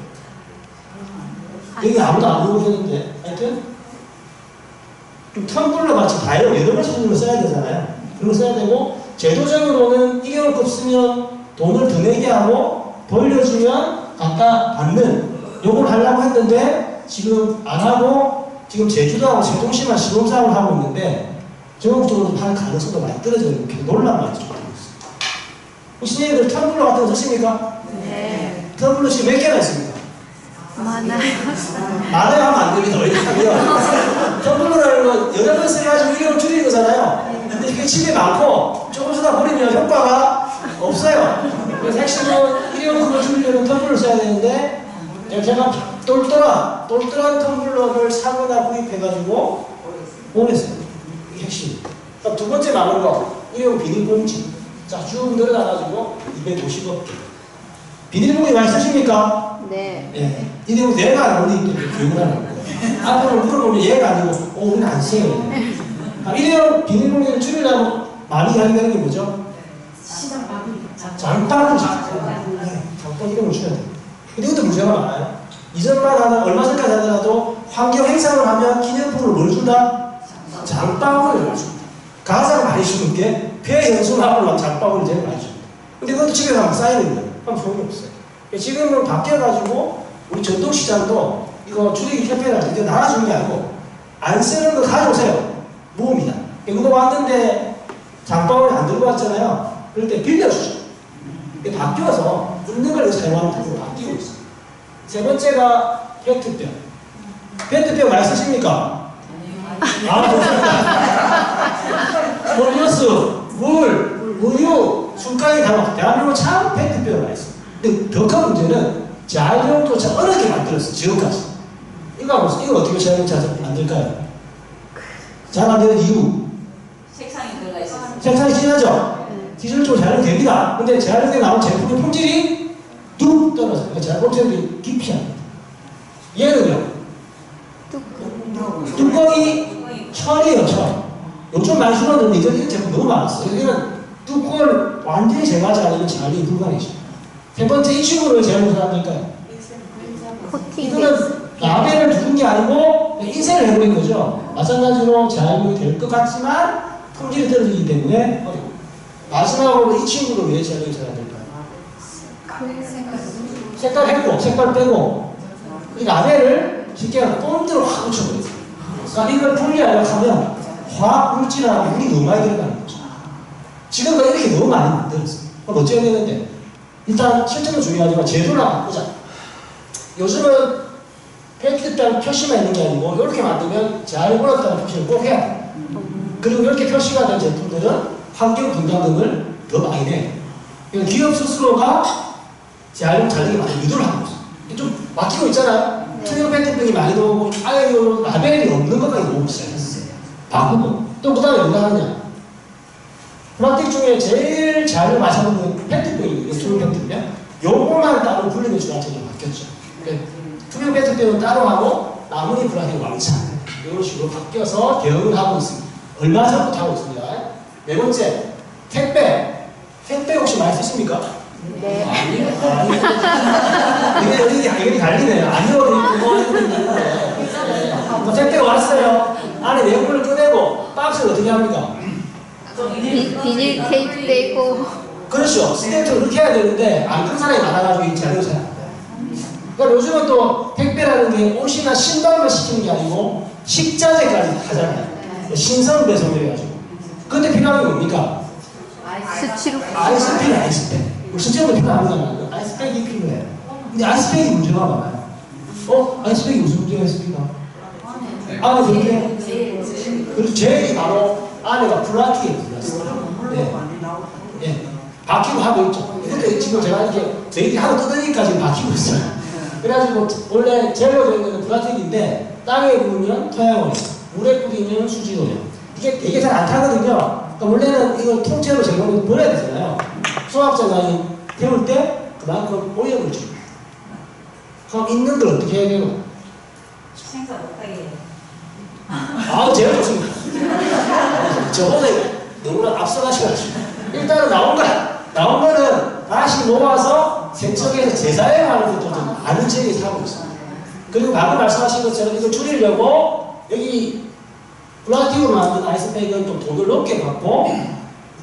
여기 아무도 안 물어보셨는데 하여튼 좀 텀블러 같이 다이어 여러 번 쓰는 걸 써야 되잖아요. 그런 거 써야 되고 제도적으로는 일회용 컵 쓰면 돈을 더 내게 하고 돌려주면 갖다 받는 요걸 하려고 했는데 지금 안 하고 지금 제주도하고 세종시만 시범사업을 하고 있는데 전국적으로 할 가능성도 많이 떨어져 이렇게 논란 많이 좀 되고 있습니다. 혹시 선생님들 텀블러 같은 거 쓰십니까? 네. 텀블러 지금 몇 개나 있습니까? 많아요. 많아요 하면 안 됩니다. 이렇게 하면 텀블러라는 건 여러 번 써가지고 일회용 줄이는 거잖아요. 근데 이게 집에 많고 조금 쓰다 버리면 효과가 없어요. 그래서 핵심은 일회용컵을 줄이려면 텀블러를 써야 되는데 제가 똘똘한 텀블러를 사거나 구입해가지고 보냈어요. 이게 핵심. 그럼 두 번째 남은 거 일회용 비닐봉지. 자, 쭉 늘어나가지고 250억 개. 비닐봉지 많이 쓰십니까? 네. 예. 일회용 내가 안 올리기 때문에 교육을 하는 거예요. 앞으로 물어보면 얘가 아니고 우리는 안 써요. 일회용 비닐봉지를 줄이려면 많이 이야기하는 게 뭐죠? 장바구니. 장바구니 이런 걸 줄여야 돼요. 근데 이것도 문제가 많아요. 이전만 하나 얼마 전까지 하더라도 환경 행사를 하면 기념품으로 뭘 준다? 장바구니를 줍니다. 가장 많이 주는 게 폐연수하고 장바구니 제일 많이 줍니다. 근데 그것도 집에 가면 쌓이는 거예요. 그럼 소용이 없어요. 지금은 바뀌어가지고 우리 전통시장도 이거 줄이기 캠페인을 이제 나눠주는 게 아니고 안 쓰는 거 가져오세요. 모읍니다. 누가 왔는데 장바구니 안 들고 왔잖아요. 그럴 때 빌려주죠. 이게 바뀌어서 있는 걸 사용하는 쪽으로 바뀌고 있어요. 세 번째가 페트병. 페트병 많이 쓰십니까? 아, 좋습니다. 음료수, 물, 우유, 술까지 다 먹고 대한민국 참 페트병을 많이 써요. 근데 더 큰 문제는 재활용도 참 어렵게 만들었어요. 지금까지. 이거 어떻게 재활용 만들까요? 잘 만드는 이유. 색상이 들어가 있어요. 색상이 진하죠? 기술적으로 재활용됩니다. 근데 재활용에 나온 제품의 품질이 뚝 떨어져요. 그러니까 재활용품질이 기피합니다. 얘는요? 뚜껑이 철이에요, 철. 요즘 많이 줄었는데 이런 제품 너무 많았어요. 이거는 뚜껑을 완전히 제거하지 않으면 재활용이 불가능이죠. 세 번째 이 친구를 재활용해서 합니까? 코팅 이거는 라벨을 두는 게 아니고 인쇄를 해버린 거죠. 마찬가지로 재활용이 될 것 같지만 품질이 떨어지기 때문에 어려워요. 마지막으로 이 친구를 왜 재활용해서 해야 될까요? 색깔 했고 색깔 빼고 이 라벨을 쉽게 말하면 본드로 확 묻혀버려요. 그러니까 이걸 분리하려고 하면 화학 물질하고 물이 너무 많이 들어가는 거죠. 지금까지 이렇게 너무 많이 만들었어요. 그럼 어찌해야 되는데 일단 실제로 중요하지만 제도를 바꾸자. 요즘은 팩트단 표시만 있는 게 아니고 이렇게 만들면 재활용했다는 표시를 꼭 해야 돼요. 그리고 이렇게 표시가 된 제품들은 환경 분담금을 더 많이 내요. 그러니까 기업 스스로가 재활용 잘 되게 많이 유도를 하고 있어요. 좀 막히고 있잖아요. 투명 페트병이 많이 나오고 아예 라벨이 없는 것까지 너무 시작했어요. 바꾸고 또 그 다음에 누가 하느냐. 플라스틱 중에 제일 잘 마셔보는 페트병이거든요. 투명 페트병. 요거만 따로 분리된 주관점이 바뀌었죠. 그러니까 투명 페트병은 따로 하고 나머지 플라스틱 왕창 이런 식으로 바뀌어서 대응을 하고 있습니다. 얼마 전부터 하고 있습니다. 네 번째, 택배. 택배 혹시 많이 쓰십니까? 네. 이게 갈리네요. 아니요, 뭐 택배 왔어요. 안에 내용물을 꺼내고 박스를 어떻게 합니까? 비닐 테이프 떼고 그렇죠. 스테이트를 그렇게 해야 되는데 안 큰 사람이 많아가지고 이 자료를 잘 안 돼요. 그러니까 요즘은 또 택배라는 게 옷이나 신발만 시키는 게 아니고 식자재까지 하잖아요. 신선 배송을 해가지고. 그때 필요한 게 뭡니까? 수치로 아이스팩. 수치로도 필요 안 하잖아요. 아이스팩이 필요해요. 근데 아이스팩이 문제가 많아요. 아이스팩이 무슨 문제가 있습니까? 안에 그렇게 그리고 제일 바로 안에가 플라스틱에 들어있어요. 네. 박히고 하고 있죠. 이것도 지금 제가 이렇게 저희들이 하도 뜯으니까 지금 박히고 있어요. 그래가지고 원래 젤로 되어 있는 플라스틱인데 땅에 구우면 토양오염, 물에 뿌리면 수질오염. 이게 되게 잘 안 타거든요. 그러니까 원래는 이걸 통째로 제거해서 버려야 되잖아요. 수학자가 태울 때 그만큼 오염을 줍니다. 그럼 있는 걸 어떻게 해야 되나? 생각 못하게 해요. 제일 좋습니다. 저번에 너무나 앞서가셔가지고 일단은 나온 거는 다시 모아서 세척해서 재사용하는 것도 좀 많은 지역에서 하고 있습니다. 그리고 방금 말씀하신 것처럼 이걸 줄이려고 여기 플라스틱으로 만든 아이스팩은 좀 돈을 높게 받고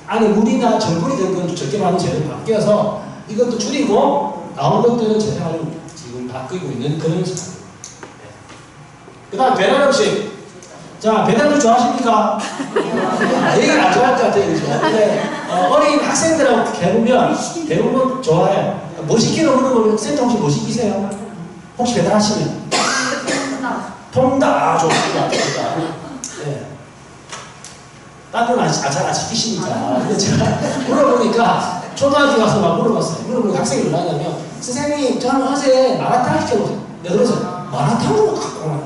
안에 물이나 전분이 된 건 좀 적게 받는 제도로 바뀌어서 이것도 줄이고 나온 것들은 재활용 지금 바뀌고 있는 그런 시스템입니다. 그 다음 배달 음식. 자, 배달 음식 좋아하십니까? 얘기를 안 좋아할 것 같아요. 근데 어린 학생들하고 해보면 대부분 좋아해요. 뭐 시키는 물어보면 센터 혹시 뭐 시키세요? 혹시 배달하시면? 통닭. 좋습니다. 네. 딴 건 잘 안 시키시니까. 근데 제가 물어보니까 초등학교 가서 막 물어봤어요. 물어보니까 학생이 뭐라냐면 선생님 저는 어제 마라탕 시켜보세요. 내가 그래서 마라탕으로 갖고 오나?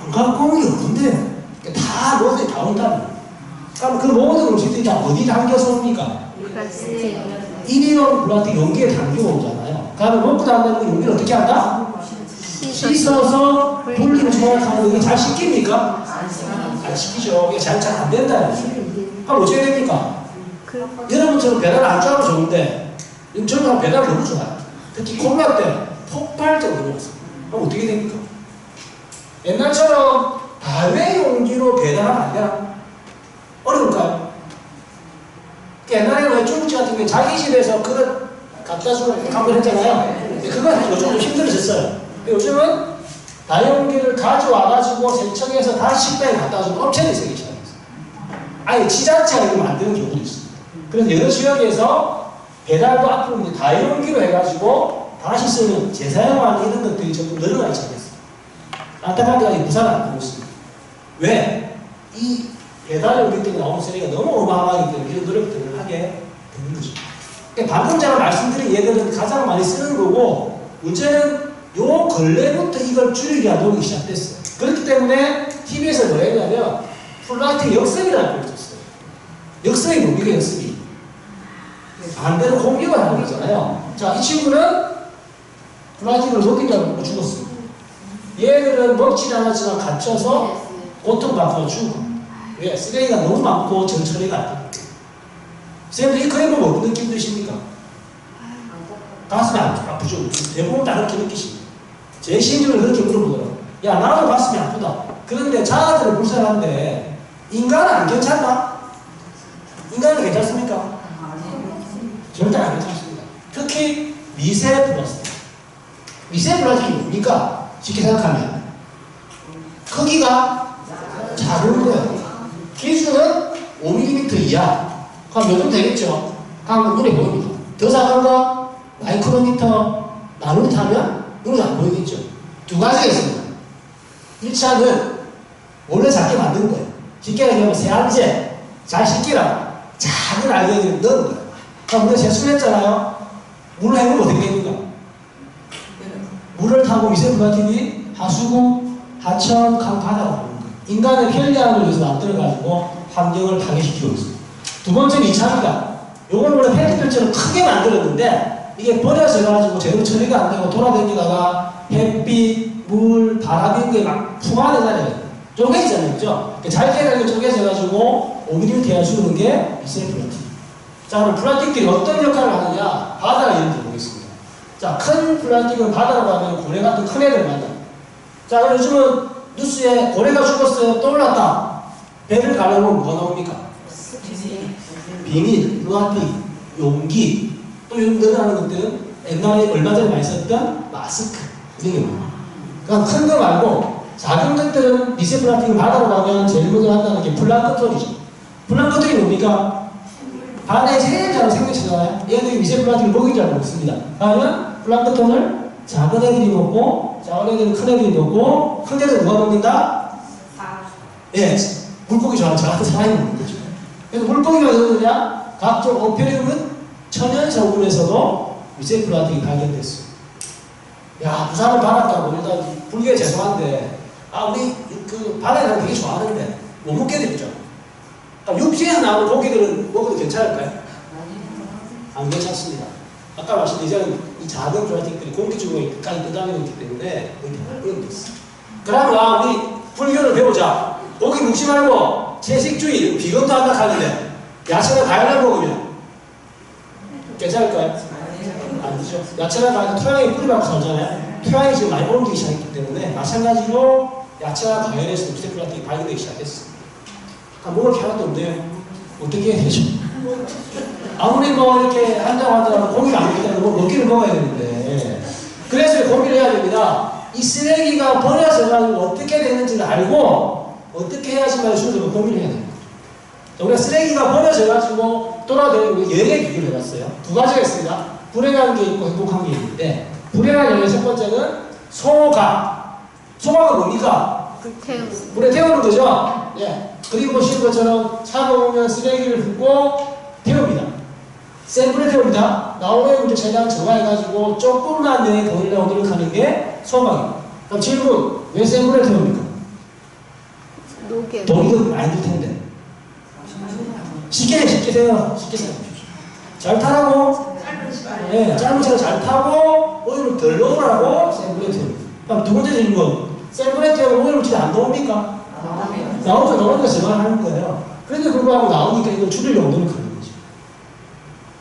안 갖고 오는 게 없는데 다 모든 다 온다는 그럼 그 모든 음식들이 다 어디 담겨서 옵니까? 플라스틱 일회용 플라스틱 용기에 담겨 오잖아요. 그러면 먹고 난 다음에 용기를 어떻게 한다? 씻어서 분리를 정확하게 이게 잘 씻깁니까? 안 씻기죠. 이게 잘 안 된다. 그럼 어떻게 됩니까? 여러분처럼 배달 안 좋아하면 좋은데 저는 배달 너무 좋아요. 특히 코로나 때 폭발적으로 먹었어요. 그럼 어떻게 됩니까? 옛날처럼 다회용기로 배달하면 안 되나? 어려울까요? 옛날에는 왜 중국집 같은 게 자기 집에서 그릇 갖다 주고 감을 했잖아요. 그건 요즘 좀 힘들어졌어요. 요즘은 다용기를 가져와가지고 세척해서 다시 식당에 갖다 주는 업체들이 생기기 시작했어요. 아예 지자체가 이걸 만드는 경우도 있습니다. 그래서 여러 지역에서 배달도 앞으로 이제 다용기로 해가지고 다시 쓰는 재사용하는 이런 것들이 전부 늘어나기 시작했어요. 안타깝게 아직 부산은 안 되고 있습니다. 왜? 이 배달용기 때문에 나오는 쓰레기가 너무 어마어마하기 때문에 이런 노력들을 하게 되는 거죠. 그러니까 방금 제가 말씀드린 예들은 가장 많이 쓰는 거고 문제는 요 근래부터 이걸 줄이기 위한 노력이 시작됐어요. 그렇기 때문에 TV에서 뭐 했냐면 플라스틱 역습이라는 걸 줬어요. 역습이 뭡니까 역습이? 반대로 공격을 하는 거잖아요. 자, 이 친구는 플라스틱을 먹이려고 죽었어요. 얘들은 먹지 않았지만 갇혀서 고통받고 죽어. 왜? 쓰레기가 너무 많고 전 처리가 안 됩니다. 선생님들 이 그림 보면 어떤 느낌 드십니까? 가슴이 아프죠? 대부분 다 그렇게 느끼십니다. 제 심리를 그렇게 물어보더라고요. 야, 나도 가슴이 아프다. 그런데 자아들은 불쌍한데 인간은 안 괜찮나? 인간은 괜찮습니까? 절대 안 괜찮습니다. 특히 미세 플라스틱. 미세 플라스틱이 뭡니까? 쉽게 생각하면 크기가 작은 거예요. 기준은 5mm 이하. 그럼 몇 점 되겠죠? 그럼 눈에 보입니다. 더 작은 거 마이크로미터, 나노미터 하면 눈에 안 보이겠죠? 두 가지가 있습니다. 1차는 원래 작게 만든 거예요. 쉽게 얘기하면 세안제, 잘 씻기라고 작은 알갱이를 넣은 거예요. 그럼 우리가 세수했잖아요. 물을 헹구면 어떻게 됩니까? 물을 타고 미세 플라스틱이 하수구, 하천, 강바다로 가는 거예요. 인간의 편리함을 위해서 만들어가지고 환경을 파괴시키고 있습니다. 두 번째는 2차입니다. 요걸 원래 페트병처럼 크게 만들었는데 이게 버려져가지고 제대로 처리가 안 되고 돌아다니다가 햇빛, 물, 바람 이게 막 풍화되잖아요. 쪼개지잖아요. 그죠? 잘게 쪼개져가지고 5mm 이하 주는 게 미세 플라스틱. 자, 그럼 플라스틱들이 어떤 역할을 하느냐? 바다를 예를 들어보겠습니다. 자, 큰 플라스틱은 바다로 가면 고래 같은 큰 애들 만나. 자, 그럼 요즘은 뉴스에 고래가 죽었어요. 떠올랐다. 배를 가려면 뭐가 나옵니까? 비닐, 플라스틱, 용기, 또 요즘 늘어나는 것들은 옛날에 얼마 전에 많이 썼던 마스크 이런 게 뭐예요. 그러니까 큰 거 말고 작은 것들은 미세 플라스틱을 바다로 가면 제일 먼저 한다는 게 플랑크톤이죠. 플랑크톤이 뭡니까? 바다에 제일 잘 생명체잖아요. 얘들이 미세 플라스틱을 먹인 줄 알고 있습니다. 그러면 플랑크톤을 작은 애들이 먹고 작은 애들은 큰 애들이 먹고 큰 애들은 누가 먹는다? 예, 물고기 좋아하는 저한테 사람이 먹는 거죠. 그래서 물고기가 어느냐? 각종 어패류은 천연 성분에서도 미세 플라스틱이 발견됐어요. 야, 부산을 받았다고 일단 불교에 죄송한데 우리 그 바다에 가는 되게 좋아하는데 못 먹게 됐죠. 육지에서 나오는 고기들은 먹어도 괜찮을까요? 안 괜찮습니다. 아까 말씀드린 이 작은 플라스틱들이 공기 중에까지 떠다니고 있기 때문에 오염됐어요. 그러면 우리 불교를 배우자. 고기 먹지 말고 채식주의, 비건도 한다 하는데 야채나 과일을 먹으면 괜찮을까요? 아니죠. 야채나 과일은 토양에 뿌리 박고 살잖아요. 토양이 지금 많이 오염되기 시작했기 때문에 마찬가지로 야채나 과일에서 미세 플라스틱이 발견되기 시작했어요. 먹을 게 하나도 없네요. 어떻게 해야 되죠? 아무리 뭐 이렇게 한다고 하더라도 고기를 안 먹기 때문에 먹기를 먹어야 되는데 그래서 고민을 해야 됩니다. 이 쓰레기가 버려져가지고 어떻게 되는지를 알고 어떻게 해야지만 주로 고민을 해야 됩니다. 우리가 쓰레기가 버려져가지고 돌아다니고 여러 개 비교를 해봤어요. 두 가지가 있습니다. 불행한 게 있고 행복한 게 있는데 불행한 영의 첫 번째는 소각. 소각은 뭡니까? 불에 태우는 거죠. 예. 그리고 보시는 것처럼 차가 오면 쓰레기를 붓고 태웁니다. 센 불에 태웁니다. 나오는 문제 최대한 저하해가지고 조금만 내에 보이려고 노력하는 게 소각입니다. 그럼 질문, 왜 센 불에 태웁니까? 돈이 많이 들 텐데. 쉽게 생각해. 잘 타라고? 네, 짧은 차를 잘 타고 오일을 덜 넣으라고 센 불에 태웁니다. 그럼 두 번째 질문, 센 불에 태우면 오일 물질이 안 나옵니까? 나오죠. 나오니까 생활하는 거예요. 그런데 불구하고 나오니까 이걸 줄이려고 노력하는 거죠.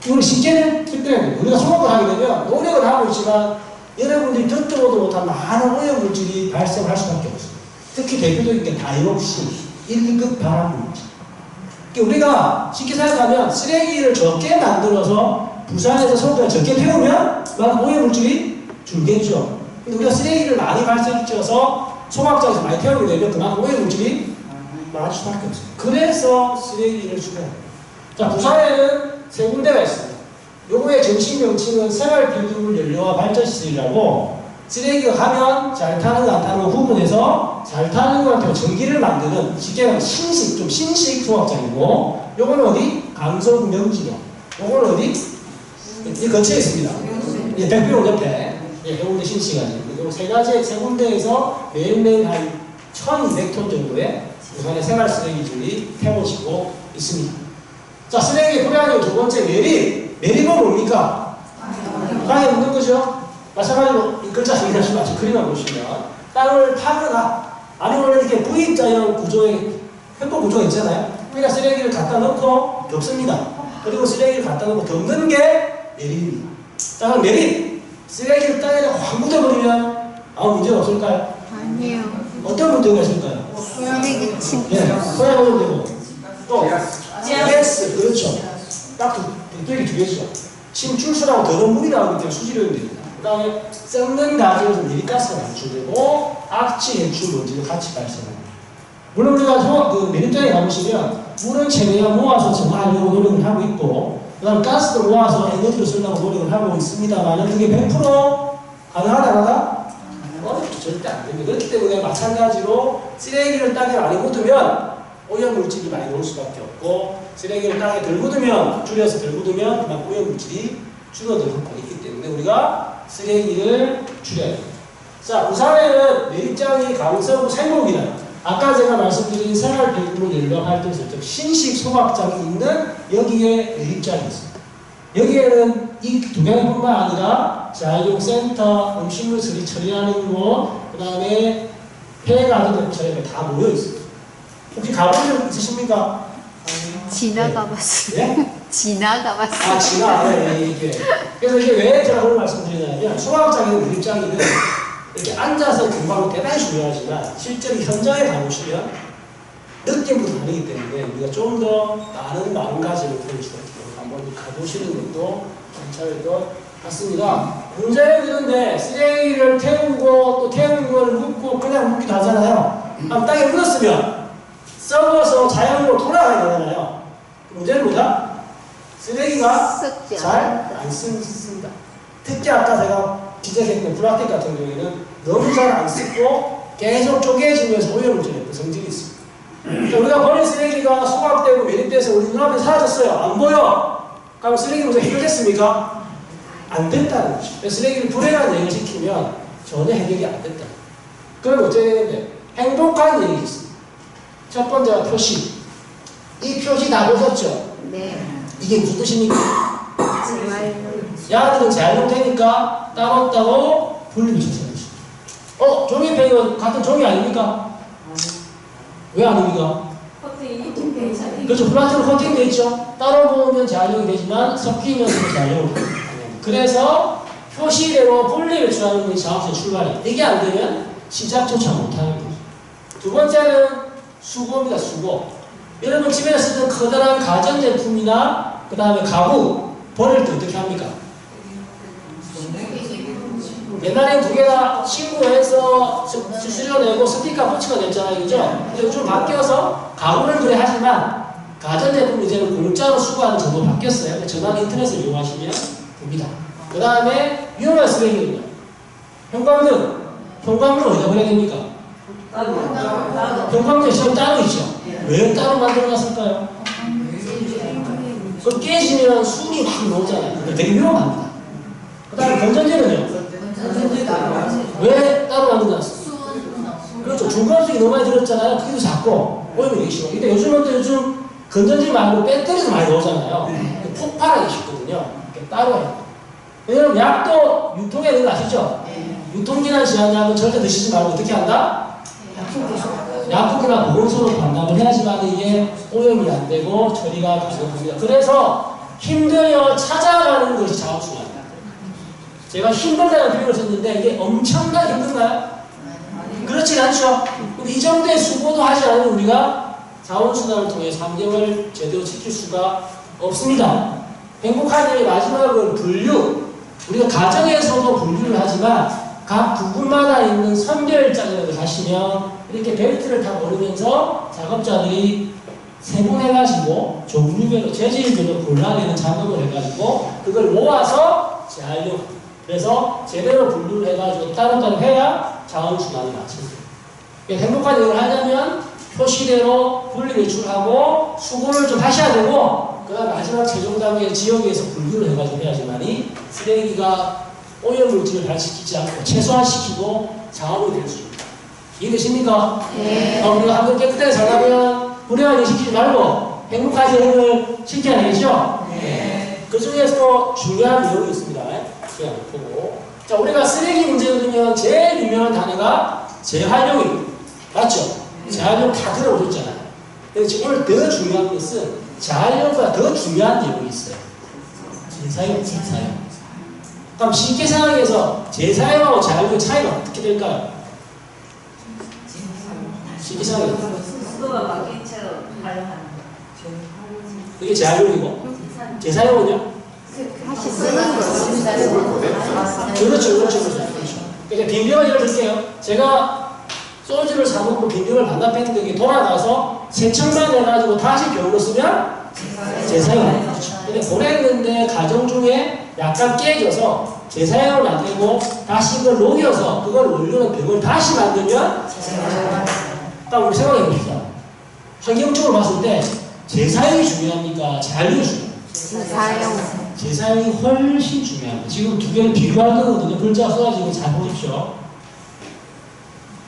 이걸 쉽게 틀때 우리가 소각을 하게 되면 노력을 하고 있지만 여러분들이 듣도 보도 못한 많은 오염물질이 발생할 수밖에 없어요. 특히 대표적인 게 다이옥신, 1급 발암물질. 우리가 쉽게 생각하면 쓰레기를 적게 만들어서 부산에서 소각을 적게 태우면 막 오염물질이 줄겠죠. 근데 우리가 쓰레기를 많이 발생시켜서 소각장에서 많이 태우게 되면 그만큼 오염물질이 많을 수밖에 없어요. 그래서 쓰레기를 줄여야 돼요. 자, 부산에는 세 군데가 있습니다. 요거의 정식 명칭은 생활비료연료와 발전시설이라고 쓰레기가 가면 잘 타는 거 안 타는 거 구분해서 잘 타는 거한테 전기를 만드는 쉽게 말하면 신식, 좀 신식 소각장이고 요거는 어디? 강서구 명지로. 요거는 어디? 이 근처에 있습니다. 예, 백비용 옆에. 예, 요거 신식하지. 요 세 가지, 세 군데에서 매일매일 한 1200톤 정도의 부산의 생활 쓰레기들이 태워지고 있습니다. 자, 쓰레기 불량의 두 번째 매립. 매립은 뭡니까? 땅에 묻는 거죠? 마찬가지로 이 글자 확인하시면 마치 그림을 보시면 땅을 파거나 아니면 이렇게 V자형 구조의 행복 구조가 있잖아요. 그러니까 쓰레기를 갖다 넣고 덮습니다. 그리고 쓰레기를 갖다 놓고 덮는 게 메릴입니다. 자, 그럼 메릴. 쓰레기를 땅에다 확 묻어버리면 아무 문제가 없을까요? 아니에요. 어떤 문제가 있을까요? 쓰레기 침. 예, 소양하면 되고. 또, 가스. 그렇죠. 딱 되게 두 개죠. 침출수라고 더러운 물이 나오기 때문에 수질오염이 됩니다. 그 다음에 썩는 가지에서 메릴가스가 방출되고 악취, 해충, 먼지도 같이 발생합니다. 물론 우리가 그 메릴장에 가보시면 물은 최대한 모아서 정화하려고 노력을 하고 있고 그 다음 가스도 모아서 에너지로 쓰려고 노력을 하고 있습니다만 그게 100% 가능하다 안 하다? 절대 안 됩니다. 그렇기 때문에 마찬가지로 쓰레기를 땅에 많이 묻으면 오염물질이 많이 나올 수밖에 없고 쓰레기를 땅에 덜 묻으면 줄여서 덜 묻으면 그만큼 오염물질이 줄어들 효과가 있기 때문에 우리가 쓰레기를 줄여야 됩니다. 자, 부산에는 매립장이 강서구 생목이다. 아까 제가 말씀드린 생활배기물 연락활동소 즉 신식 소각장이 있는 여기에 매립장이 있습니다. 여기에는 이 두 개뿐만 아니라 자율용센터, 음식물 처리 처리하는 곳, 그 다음에 폐가전 처리가 다 모여 있습니다. 혹시 가본 적 있으십니까? 지나가봤어요. 예? 지나가봤어요. 아, 지나. 이게. 그래서 이게 왜 제가 그걸 말씀드리냐면 소각장이든 매립장이든 이렇게 앉아서 금방 대단히 중요하지만 실제로 현장에 가보시면 느낌부터 다르기 때문에 우리가 좀 더 많은 마음가짐을 보일 수가 있기 때문에 한번 가보시는 것도 괜찮을 것 같습니다. 문제는 그런데 쓰레기를 태우고 또 태운 걸 묻고 그냥 묻기도 하잖아요. 땅에 묻었으면 썩어서 자연으로 돌아가야 되잖아요. 문제는 뭐다? 쓰레기가 썩지 잘 안 씁니다. 특히 아까 제가 지적했던 플라스틱 같은 경우에는 너무 잘 안 씻고 계속 쪼개지면서 오염물질의 성질이 있습니다. 그러니까 우리가 버린 쓰레기가 소각되고 매립돼서 우리 눈앞에 사라졌어요. 안 보여. 그럼 쓰레기 문제 해결됐습니까? 안 됐다는 거죠. 쓰레기를 불행한 얘기를 시키면 전혀 해결이 안 됐다. 그럼 어떻게 되는데? 행복한 얘기 있습니다. 첫 번째가 표시. 이 표시 다 보셨죠? 네. 이게 무슨 뜻입니까? 정말 야들은 자율용되니까 따로 분리시켜야 됩니다. 종이팩은 같은 종이 아닙니까? 왜 아닙니까? 그렇죠. 플라스틱으로 코팅되어 있죠. 따로 보면 자율용이 되지만 섞이면서 자율용이 됩니다. 그래서 표시대로 분리 배출하는 것이 자원의 출발이에요. 이게 안 되면 시작조차 못하는 거죠. 두 번째는 수고입니다. 수고. 여러분 집에서 쓰던 커다란 가전제품이나 그 다음에 가구 버릴 때 어떻게 합니까? 옛날에 두 개 다 친구해서 수수료내고 스티커 붙이가 됐잖아요. 그죠? 근데 요즘 바뀌어서 가구는 그래 하지만 가전제품 이제는 공짜로 수거하는 제도 바뀌었어요. 전화 인터넷을 이용하시면 됩니다. 그 다음에 위험한 쓰레기는요. 형광등. 형광등은 어디다 버려야 됩니까? 형광등 시험 따로 있죠. 왜 따로 만들어놨을까요? 그 깨지면 숨이 확 나오잖아요. 되게 위험합니다. 그 다음에 건전지는요. 왜 따로 만들어놨어요? 그렇죠. 중간수익이 너무 많이 들었잖아요. 크기도 작고 오염이 되게 심하고. 근데 요즘 건전지 말고 배터리도 많이 나오잖아요. 폭발하기 쉽거든요. 따로 해요. 왜냐면 약도 유통해야 되는 거 아시죠? 유통기한 지난 약은 절대 드시지 말고 어떻게 한다? 약국이나 보건소로 반납을 해야지만 이게 오염이 안 되고 처리가 가능합니다. 그래서 힘들어 찾아가는 것이 자원순환입니다. 제가 힘들다는 표현을 썼는데 이게 엄청나게 힘든가요? 그렇진 않죠. 근데 이 정도의 수고도 하지 않으면 우리가 자원순환을 통해서 환경을 제대로 지킬 수가 없습니다. 행복한 일의 마지막은 분류. 우리가 가정에서도 분류를 하지만 각 부분마다 있는 선별장을 가시면 이렇게 벨트를 다 걸으면서 작업자들이 세분해가지고 종류별로 재질별로 골라내는 작업을 해가지고 그걸 모아서 재활용. 그래서 제대로 분류를 해가지고 따로따로 해야 자원순환이 맞습니다. 행복한 일을 하려면 표시대로 분리 배출하고 수거를 좀 하셔야 되고 그 다음 마지막 최종 단계 지역에서 분류를 해가지고 해야지만이 쓰레기가 오염물질을 발생시키지 않고 최소화시키고 자원이 될 수 있습니다. 이해되십니까? 네. 우리가 한번 깨끗하게 살려면 불행한 일 시키지 말고 행복한 일을 시켜야 되겠죠? 네. 그 중에서도 중요한 내용이 있습니다. 그냥 보고. 자, 우리가 쓰레기 문제를 들면 제일 유명한 단어가 재활용입니다. 맞죠? 재활용 다 들어보셨잖아요. 그래서 오늘 더 중요한 것은 재활용보다 더 중요한 내용이 있어요. 재사용, 재사용. 그럼 쉽게 생각해서 재사용하고 재활용의 차이가 어떻게 될까요? 쉽게 생각해서 수도가 바뀐 채로 활용하는 거. 이게 재활용이고 재사용은요? 다시 쓰는 거. 그렇죠. 그러니까 빈병을 예를 들게요. 제가 소주를 사먹고 빈병을 반납했는데 이게 돌아가서 세척만 해가지고 다시 병으로 쓰면 재사용하는 거죠. 근데 보냈는데 가정 중에 약간 깨져서 재사용을 안 되고 다시 이걸 녹여서 그걸 원료는 병을 다시 만들면 딱 우리 생각해 봅시다. 환경적으로 봤을 때 재사용이 중요합니까? 재활용이 중요합니까? 재사용. 재사용이 훨씬 중요합니다. 지금 두 개를 비교할 거거든요. 글자 써가지고 잘 보십시오.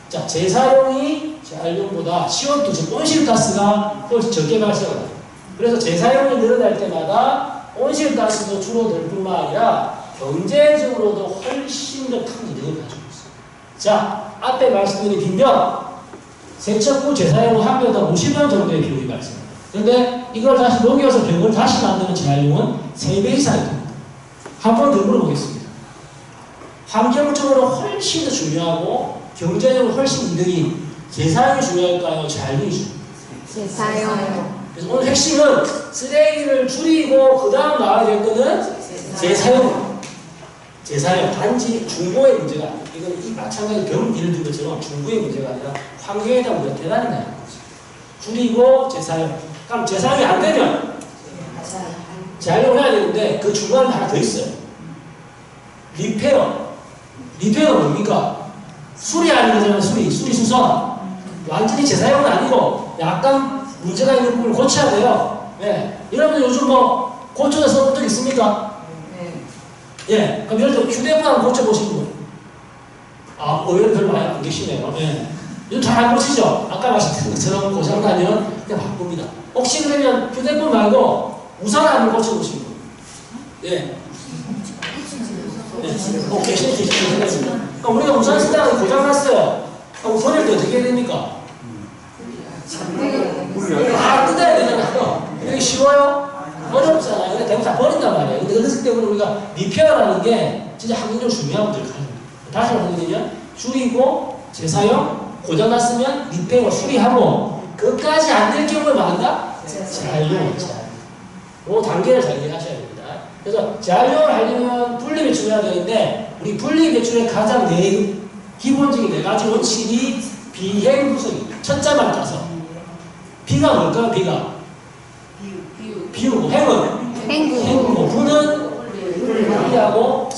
자, 재사용이 재활용보다 CO2, 즉 온실가스가 훨씬 적게 발생합니다. 그래서 재사용이 늘어날 때마다 온실가스도 줄어들 뿐만 아니라 경제적으로도 훨씬 더 큰 이득을 가지고 있습니다. 자, 앞에 말씀드린 빈병, 세척 후 재사용 후 한 병당 50원 정도의 비용이 발생합니다. 그런데 이걸 다시 녹여서 병을 다시 만드는 재활용은 3배 이상이 됩니다. 한 번 더 물어보겠습니다. 환경적으로 훨씬 더 중요하고 경제적으로 훨씬 이득인 재사용이 중요할까요? 재활용이 중요할까요? 재사용. 그래서 오늘 핵심은 쓰레기를 줄이고 그 다음 나와야 될 거는 재사용. 재사용. 단지 중고의 문제가 아니에요. 이건 이 마찬가지 예를 든 것처럼 중고의 문제가 아니라 환경에 대한 문제가 대단히 나는 거죠. 줄이고 재사용. 그럼 재사용이 안 되면 재활용을 해야 되는데 그 중간에 하나 더 있어요. 리페어. 리페어가 뭡니까? 수리 아니잖아요. 수리 수선. 완전히 재사용은 아니고 약간 문제가 있는 부분을 고쳐야 돼요. 네. 여러분 요즘 뭐 고쳐서 써본 적 있습니까? 예. 그럼 예를 들어 휴대폰 한번 고쳐보신 분. 아, 의외로 별로 많이 안 계시네요. 예. 요즘 잘 안 고치죠? 아까 말씀드린 것처럼 고장나면 그냥 바꿉니다. 혹시 그러면 휴대폰 말고 우산 한번 고쳐보신 분. 예. 계시겠습니다. 그러니까 우리가 우산 쓰다가 고장났어요. 그럼 우산을 때 어떻게 해야 됩니까? 뜯어야 되잖아요. 이게 쉬워요? 어렵잖아요. 근데 대부분 다 버린단 말이에요. 근데 그렇기 때문에 우리가 리페어라는 게 진짜 환경적으로 중요한 문제를 가지고 있습니다. 다시 말씀드리면 줄이고 재사용, 고장났으면 리페어 수리하고 끝까지 안 될 경우에 뭐 한다? 재활용. 그 단계를 잘 이해하셔야 됩니다. 그래서 재활용을 하려면 분리 배출을 해야 되는데 우리 분리 배출의 가장 기본적인 4가지 원칙이 비행구성입니다. 첫자만 따서 비가 뭘까요? 비가 비우고 행은 행구고 부는 분리하고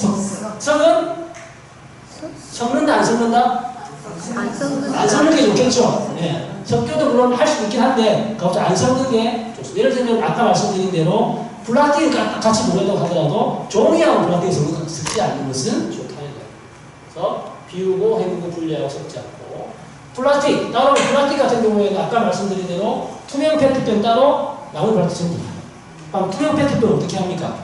성은 섞는다 안 섞는다? 안 섞는 게 좋겠죠. 네. 섞여도 물론 할 수도 있긴 한데 갑자기 안 섞는 게 좋습니다. 예를 들면 아까 말씀드린 대로 플라스틱 같이 모였다고 하더라도 종이하고 플라스틱이 섞지 않는 것은 좋다는 거예요. 그래서 비우고 해보고 분리하고 섞지 않고 플라스틱 따로 플라스틱 같은 경우에는 아까 말씀드린 대로 투명 페트병 따로 나머지 플라스틱 전부 다. 그럼 투명 페트병 어떻게 합니까?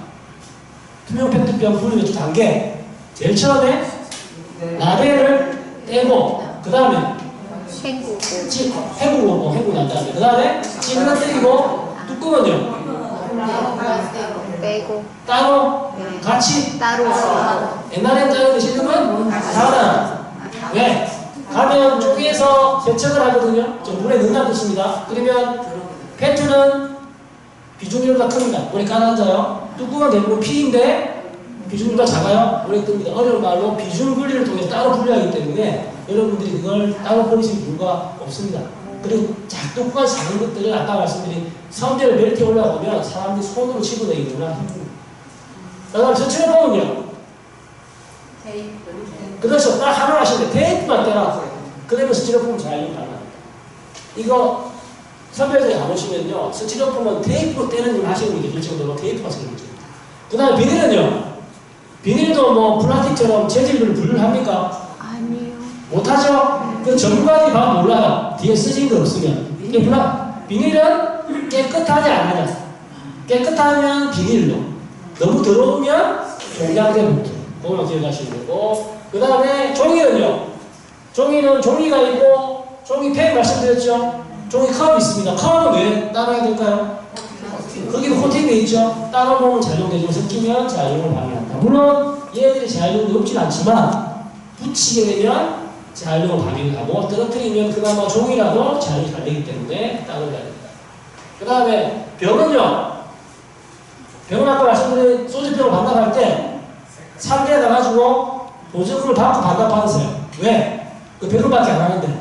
투명 페트병 분리 배출 단계 제일 처음에 라벨을 떼고 그 다음에 해구고 난 다음에 그 다음에 찌그러뜨리고 뚜껑은요 빼고 따로 같이 따로 옛날엔 자르는 지금은 다르다. 왜? 가면 쪼개서 세척을 하거든요. 좀 물에 넣는다는 뜻입니다. 그러면 페트는 비중률보다 큽니다. 물에 가라앉아요. 뚜껑은 대부분 P인데 비중률보다 작아요. 물에 뜹니다. 어려운 말로 비중 분리를 통해서 따로 분리하기 때문에 여러분들이 그걸 따로 버리실 이유가 없습니다. 그리고 뚜껑 작은 것들은 아까 말씀드린 섬재를 멜트에 올라가면 사람들이 손으로 집어내기보다 힘듭니다. 그 다음에 저처럼 보면요. 그래서 딱 하나 하시는데 테이프만 떼라. 그러면 스티로폼 잘 이용합니다. 이거 선별장에 가보시면요. 스티로폼은 테이프로 떼는 일 하시는 분이 계실 정도로 테이프가 쓰는 문제입니다. 그 다음에 비닐은요. 비닐도 뭐 플라스틱처럼 재질을 분류합니까? 아니요. 못하죠? 그 전문가들이 막 몰라요. 뒤에 쓰신 거 없으면. 이게 비닐은 깨끗하지 않아요. 깨끗하면 비닐로. 너무 더러우면 종량제 봉투. 그거만 기억하시면 되고. 그 다음에 종이는요. 종이는 종이가 있고, 종이 팩 말씀드렸죠? 종이 컵이 있습니다. 컵은 왜 따로 해야 될까요? 거기는 코팅되어 있죠. 따로 보면 재활용되죠. 섞이면 재활용을 방해한다. 물론 얘들이 재활용이 없진 않지만 붙이게 되면 재활용을 방해하고 떨어뜨리면 그나마 종이라도 재활용이 잘 되기 때문에 따로 해야 됩니다. 그 다음에 병은요. 병은 아까 말씀드린 소주병을 반납할 때 상대에 나가지고 보증금을 받고 반납하세요. 왜? 그 병원밖에 안 하는데.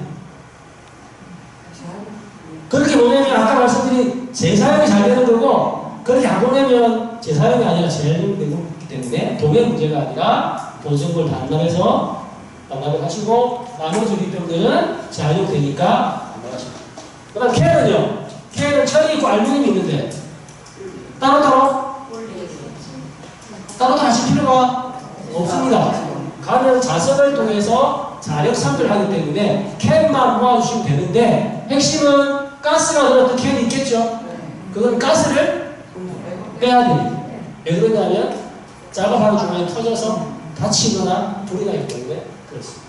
그렇게 보내면 아까 말씀드린 재사용이 잘 되는 거고 그렇게 안 보내면 재사용이 아니라 재활용되기 때문에 돈의 문제가 아니라 보증금을 반납해서 반납을 하시고 나머지 유리병들은 재활용되니까 반납하시고. 그 다음 캔은요. 캔은 철이 있고 알루미늄이 있는데 따로따로 하실 필요가 없습니다. 가면 자석을 통해서 자력 상들하기 때문에 캔만 모아주시면 되는데 핵심은 가스가 들어갔던 캔이 있겠죠. 그건 가스를 빼야 됩니다. 왜 그러냐면 작업하는 중간에 터져서 다치거나 불이 나기 때문에 그렇습니다.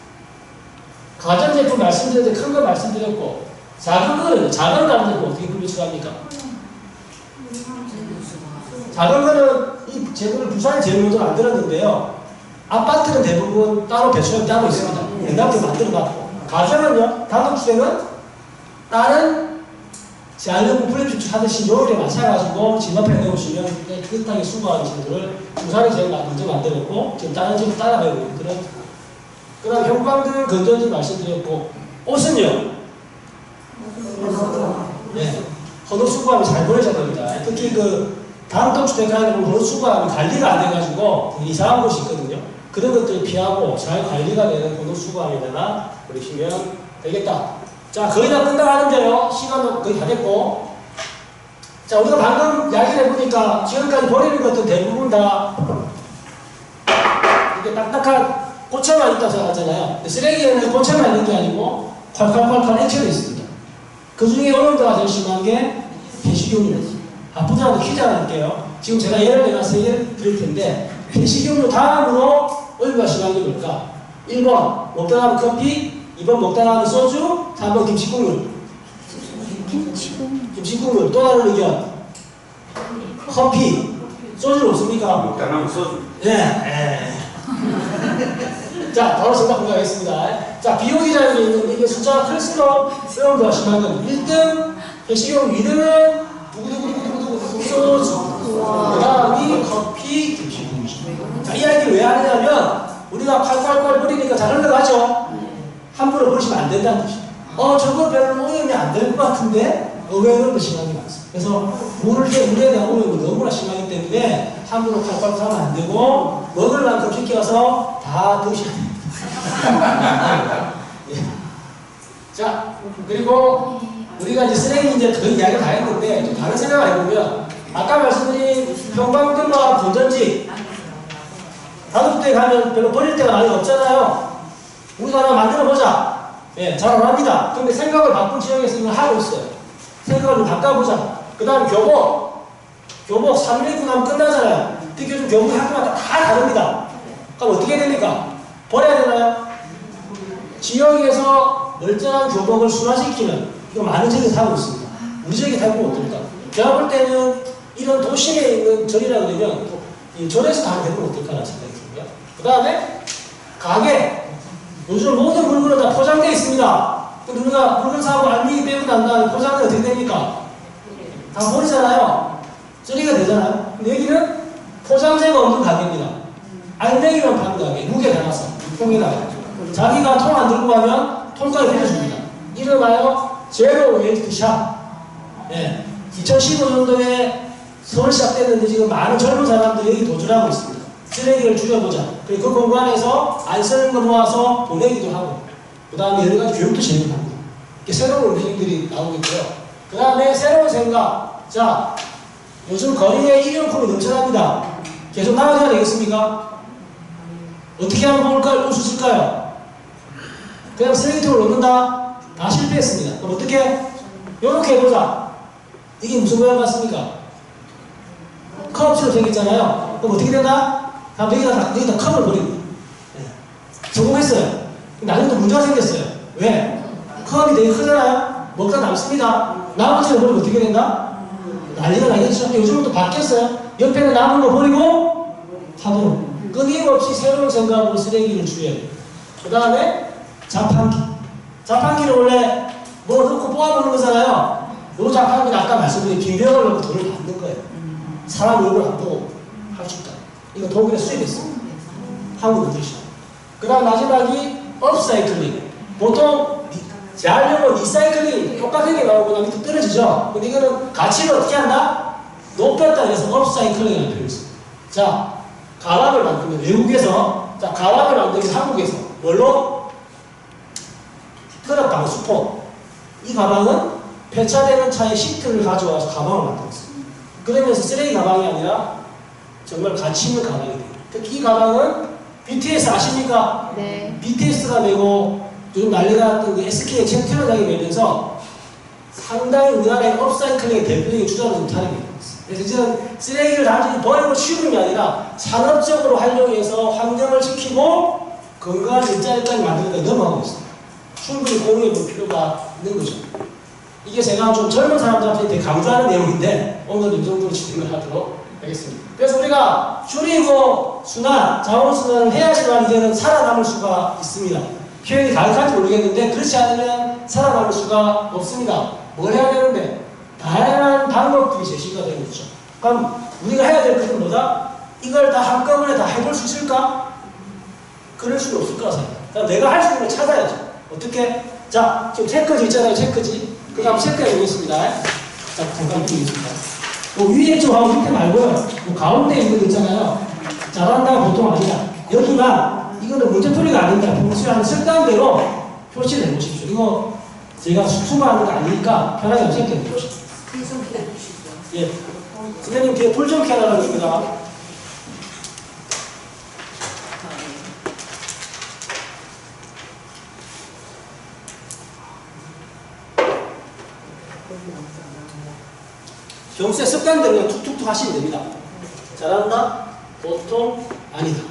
가전제품 말씀드렸는데 큰 거 말씀드렸고 작은 거는 작은 가전제품 어떻게 분류합니까? 작은 거는 이 제품을 부산에 제일 먼저 만들었는데요. 아파트는 대부분 따로 배출을 따로 있습니다. 냉장고 만들어놨고 가정은요. 단독주택은 다른 재활용품 플랫 하듯이 요일에 맞춰가지고 집 앞에 내오시면 깨끗하게 수거하는 제도를 부산이 제일 먼저 만들었고 지금 다른 집을 따라가고 있는 그런. 그 다음 형광등 건전지 말씀드렸고 옷은요. 네. 헌옷 수거하면 잘 보내셔야 됩니다. 특히 그 단독주택 가는 헌옷 수거하면 관리가 안 돼가지고 이상한 곳이 있거든요. 그런 것들을 피하고 잘 관리가 되는 헌옷 수거함에다가 버리시면 되겠다. 자, 거의 다 끝나가는데요. 시간도 거의 다 됐고. 자, 우리가 방금 이야기를 해보니까 지금까지 버리는 것들 대부분 다 이렇게 딱딱한 고체만 있다고 생각하잖아요. 쓰레기에는 고체만 있는 게 아니고 콸콸콸콸 액체도 있습니다. 그 중에 오염도가 제일 심한 게 배식용유입니다. 부자한테 퀴즈 하나 할게요. 지금 제가 예를 들어 3개 드릴 텐데 배식용유 다음으로 오염도가 심한 게 뭘까? 1번 먹다 남은 커피, 2번 먹다 남은 소주, 3번 김치국물. 김치국물. 또 다른 의견. 커피. 소주는 없습니까? 먹다 남은 소주. 네. 자, 바로 정답 공개하겠습니다. 자, 비용이라는 게 있는데 이게 숫자가 클수록 오염도가 심한 건 1등 배식용, 2등은 두구두구두구두구 소주. 그 다음이 커피, 김치국물. 자, 이 이야기를 왜 하느냐면 우리가 콸콸콸 버리니까 잘 흘러가죠. 함부로 버리시면 안 된다는 뜻이죠. 저거 별로 오염이 안 될 것 같은데 의외로 더 심한 게 많습니다. 그래서 물에 대한 오염이 너무나 심하기 때문에 함부로 콸콸콸 하면 안 되고 먹을 만큼 시켜서 다 드셔야 됩니다. 예. 자, 그리고 우리가 이제 쓰레기 이제 거의 이야기를 다 했는데 좀 다른 생각을 해보면 아까 말씀드린 형광등과 건전지 다도주택에 가면 별로 버릴 데가 많이 없잖아요. 우리가 하나 만들어보자. 예, 잘 안 합니다. 근데 생각을 바꾼 지역에서 이걸 하고 있어요. 생각을 좀 바꿔보자. 그 다음 교복 3일 나면 끝나잖아요. 특히 요즘 교복이 학교마다 다 다릅니다. 그럼 어떻게 됩니까? 버려야 되나요? 지역에서 멀쩡한 교복을 순화시키는 이거 많은 지역에서 하고 있습니다. 우리 지역에 하고 어떨까? 제가 볼 때는 이런 도심에 있는 절이라고 되면 이 절에서 다 되면 어떨까라는 생각이 듭니다. 그 다음에 가게. 요즘 모든 물건은 다 포장되어 있습니다. 우리가 물건 사고 알맹이 빼고 난 다음에 포장이 어떻게 됩니까? 다 버리잖아요. 쓰레기가 되잖아요. 근데 여기는 포장재가 없는 가게입니다. 알맹이만 파는 가게. 무게 담아서 통에다가 자기가 통 안 들고 가면 통까지 빌려줍니다. 이름하여 제로 웨이스트 샵. 예. 2015년도에 서울 시작됐는데 지금 많은 젊은 사람들이 여기 도전하고 있습니다. 쓰레기를 줄여보자. 그리고 그 공간에서 안 쓰는 거 모아서 보내기도 하고, 그 다음에 여러 가지 교육도 진행하고, 이렇게 새로운 움직임들이 나오겠고요. 그 다음에 새로운 생각. 자, 요즘 거리에 일회용품이 넘쳐납니다. 계속 나가야 되겠습니까? 어떻게 하면 볼까요? 수 있을까요? 그냥 쓰레기통을 넣는다? 다 실패했습니다. 그럼 어떻게? 요렇게 해보자. 이게 무슨 모양 같습니까? 컵처럼 생겼잖아요. 그럼 어떻게 된다? 다음 여기다 컵을 버립니다. 네. 성공했어요. 나중에 또 문제가 생겼어요. 왜? 컵이 되게 크잖아요. 먹다 남습니다. 나머지는 버리면 어떻게 된다? 난리가 나겠죠. 요즘은 또 바뀌었어요. 옆에는 남은 거 버리고 하도록 끊임없이 새로운 생각으로 쓰레기를 줄여야 돼요. 그 다음에 자판기. 자판기는 원래 뭐 넣고 뽑아보는 거잖아요. 요 자판기는 아까 말씀드린 빈병을 넣고 돈을 받는 거예요. 사람 얼굴 안 보고 할 수 있다. 이거 독일에 수입했습니다. 한국은 드시죠. 그 다음 마지막이 업사이클링. 보통 재활용은 리사이클링 똑같은 게 나오고 나 밑에 떨어지죠. 근데 이거는 가치를 어떻게 한다? 높였다 그래서 업사이클링이라는 표현이 있습니다. 자, 가방을 만들면 외국에서 자 가방을 만들기 위해서 한국에서 뭘로? 트럭 방수포. 이 가방은 폐차되는 차에 시트를 가져와서 가방을 만들었어요. 그러면서 쓰레기 가방이 아니라 정말 가치 있는 가방이 돼요. 특히 이 가방은 BTS 아십니까? 네. BTS가 되고 요즘 난리가 났던 그 SK의 챔피언장이 되면서 상당히 우리나라의 업사이클링의 대표적인 주자로 자리를 잡았어요. 그래서 이제는 쓰레기를 단순히 버리고 치우는 게 아니라 산업적으로 활용해서 환경을 지키고 건강한 일자리까지 만드는 데 넘어가고 있습니다. 충분히 공유해 볼 필요가 있는 거죠. 이게 제가 좀 젊은 사람들한테 되게 강조하는 내용인데 오늘 이 정도로 진행을 하도록 하겠습니다. 그래서 우리가 줄이고 순환, 자원순환을 해야지만 이제는 살아남을 수가 있습니다. 표현이 가능할지 모르겠는데 그렇지 않으면 살아남을 수가 없습니다. 뭘 해야 되는데? 다양한 방법들이 제시가 되는 거죠. 그럼 우리가 해야 될 것은 뭐다? 이걸 다 한꺼번에 다 해볼 수 있을까? 그럴 수는 없을 거라 생각합니다. 내가 할 수 있는 걸 찾아야죠. 어떻게? 자, 지금 체크지 있잖아요. 체크지. 그 다음 체크해 보겠습니다. 자, 잠깐 보겠습니다. 위에 쪽하고 밑에 말고요. 가운데 있는 거 있잖아요. 잘한다가 보통 아니야. 여기가 이거는 문제풀이가 아닙니다. 평소에 하는 습관대로 표시를 해보십시오. 이거 제가 수많은 거 아니니까 편하게 체크해 보십시오. 예. 선생님 뒤에 풀 좀 켜달라고 합니다. 평소에 습관대로 그냥 툭툭툭 하시면 됩니다. 잘한다? 보통 아니다.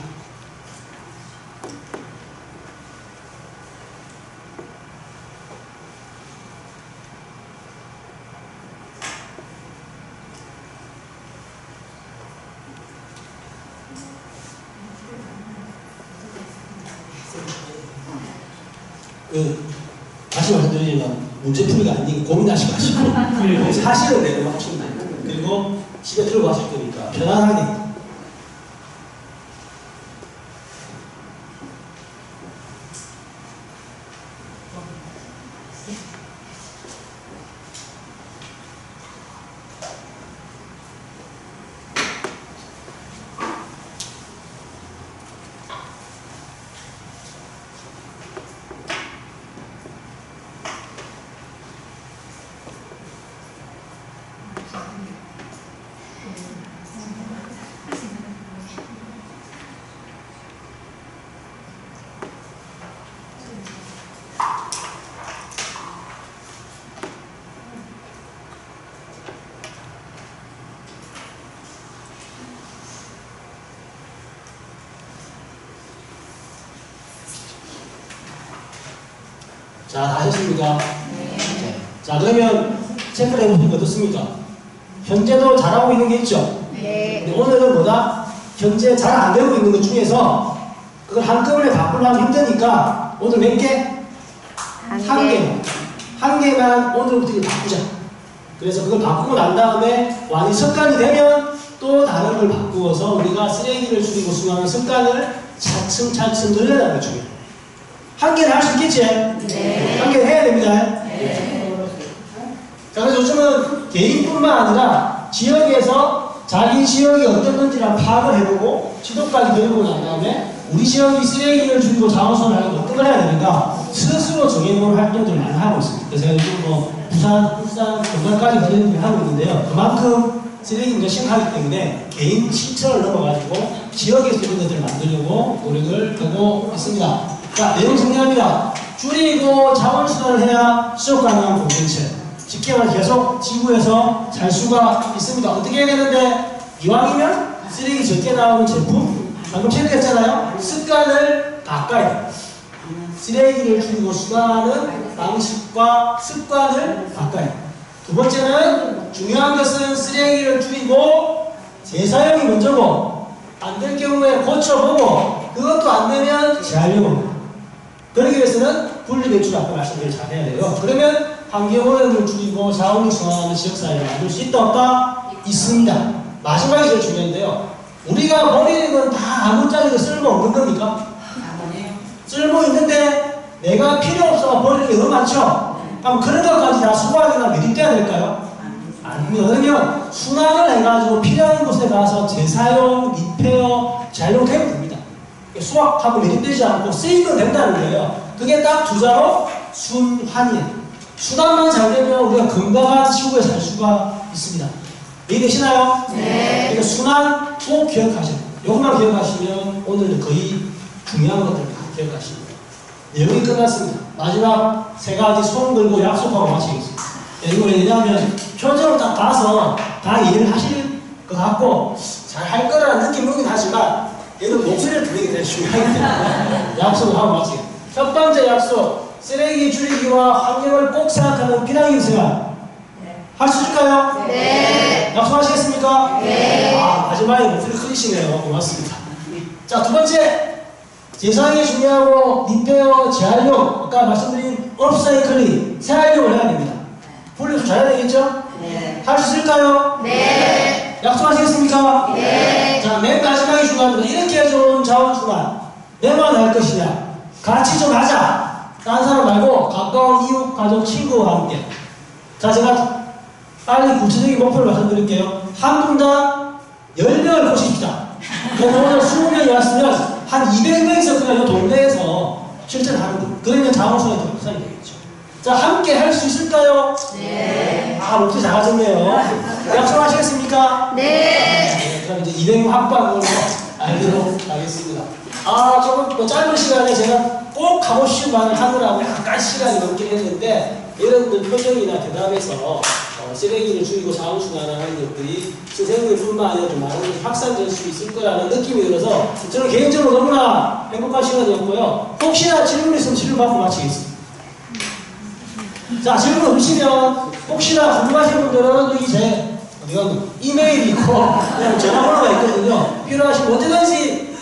다시 말씀드리지만 문제풀이가 아니고 고민하지 마시고 사실은 내가 맞춘다. 그리고 집에 들고 가실 거니까 편안하게. 자, 다 하셨습니까? 네. 자, 그러면 체크를 해보시면 어떻습니까? 현재도 잘하고 있는 게 있죠? 네. 근데 오늘은 뭐다? 현재 잘 안 되고 있는 것 중에서 그걸 한꺼번에 바꾸려면 힘드니까 오늘 몇 개? 한 개만. 한 개만 오늘부터 바꾸자. 그래서 그걸 바꾸고 난 다음에 완전히 습관이 되면 또 다른 걸 바꾸어서 우리가 쓰레기를 줄이고 수거하는 습관을 차츰차츰 늘려나가는 게 중요해요. 한 개는 할 수 있겠지? 네. 한 개는 해야 됩니다. 네. 자, 그래서 요즘은 개인뿐만 아니라 지역에서 자기 지역이 어떤 건지를 파악을 해보고 지도까지 그려보고 난 다음에 우리 지역이 쓰레기를 줄이고 자원순환을 하려면 어떤 걸 해야 되는가 스스로 정해놓은 활동들을 많이 하고 있습니다. 그래서 제가 요즘 뭐 부산, 경남까지 그런 하고 있는데요. 그만큼 쓰레기 문제가 심각하기 때문에 개인 실천을 넘어가지고 지역에서 이런 것들을 만들려고 노력을 하고 있습니다. 자, 내용 정리합니다. 줄이고 자원순환을 해야 지속 가능한 공동체. 쉽게 말해 계속 지구에서 살 수가 있습니다. 어떻게 해야 되는데 이왕이면 쓰레기 적게 나오는 제품 방금 체크했잖아요. 습관을 바꿔야 돼요. 쓰레기를 줄이고 수거하는 방식과 습관을 바꿔요. 두 번째는 중요한 것은 쓰레기를 줄이고 재사용이 먼저고 안 될 경우에 고쳐보고 그것도 안 되면 재활용합니다. 그러기 위해서는 분리배출 아까 말씀드린 잘 해야 돼요. 그러면 환경오염을 줄이고 자원을 순환하는 지역사회를 만들 수 있다 없다? 있습니다. 마지막이 제일 중요한데요. 우리가 버리는 건 다 아무짝에도 쓸모없는 겁니까? 쓸모 있는데 내가 필요 없어서 버리는 게 너무 많죠? 그럼 그런 것까지 다 수거하기나 매립돼야 될까요? 아닙니다. 그러면 순환을 해가지고 필요한 곳에 가서 재사용, 리페어, 재활용되면 됩니다. 수확하고 매립되지 않고 쓰이면 된다는 거예요. 그게 딱 두 자로 순환이에요. 순환만 잘 되면 우리가 건강한 지구에 살 수가 있습니다. 이해되시나요? 네. 그러니까 순환 꼭 기억하셔야 돼요. 이것만 기억하시면 오늘 거의 중요한 것들 다 기억하시면 돼요. 내용이 끝났습니다. 마지막 세 가지 손 들고 약속하고 마치겠습니다. 이거 왜냐하면 표정을 딱 봐서 다 이해를 하실 것 같고 잘 할 거라는 느낌이 오긴 하지만 얘는 목소리를 듣는 게 되게 중요하기 때문에 약속을 하고 마치겠습니다. 첫 번째 약속, 쓰레기 줄이기와 환경을 꼭 생각하는 비낭인 생활. 할 수 있을까요? 네. 약속하시겠습니까? 네. 마지막에 목소리 크시네요. 고맙습니다. 자, 두 번째, 재사용이 중요하고 리페어, 재활용, 아까 말씀드린 업사이클링, 재활용을 해야 됩니다. 분리수 잘해야 되겠죠? 네. 할 수 있을까요? 네. 약속하시겠습니까? 네. 자, 맨 마지막이 중요합니다. 이렇게 좋은 자원순환, 내만 할 것이냐? 같이 좀 하자. 딴 사람 말고 가까운 이웃, 가족, 친구와 함께. 자, 제가 빨리 구체적인 목표를 말씀드릴게요. 한 분당 10명을 꼬십시다. 그래서 오늘 20명이 왔으면 한 200명이서 그냥 이 동네에서 실천하는 거예요. 그러면 자원순환이 더 확산이 되겠죠. 자, 함께 할 수 있을까요? 네. 아, 목소리 작아졌네요. 약속하시겠습니까? 네. 그럼 이제 200명 확보한 걸로 알도록 하겠습니다. 아, 조금 뭐 짧은 시간에 제가 꼭 하고 싶은 말을 하느라고 약간 시간이 넘긴 했는데 여러분들 표정이나 대답에서 쓰레기를 줄이고 자원순환하는 것들이 선생님뿐만 아니라 좀 많은 것이 확산될 수 있을 거라는 느낌이 들어서 저는 개인적으로 너무나 행복한 시간이었고요. 혹시나 질문 있으면 질문 받고 마치겠습니다. 자, 질문 없으시면 혹시나 궁금하신 분들은 여기 제 이메일이 있고 그냥 전화번호가 있거든요. 필요하시면 언제든지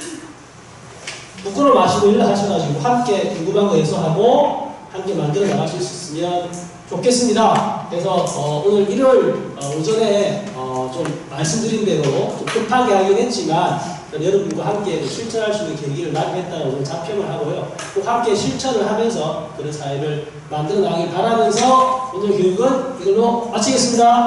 부끄러워 마시고 연락하셔가지고 함께 궁금한 거 해소하고 함께 만들어 나가실 수 있으면 좋겠습니다. 그래서 오늘 일요일 오전에 좀 말씀드린 대로 좀 급하게 하긴 했지만 여러분과 함께 실천할 수 있는 계기를 마련했다는 오늘 자평을 하고요. 꼭 함께 실천을 하면서 그런 사회를 만들어 나가길 바라면서 오늘 교육은 이걸로 마치겠습니다.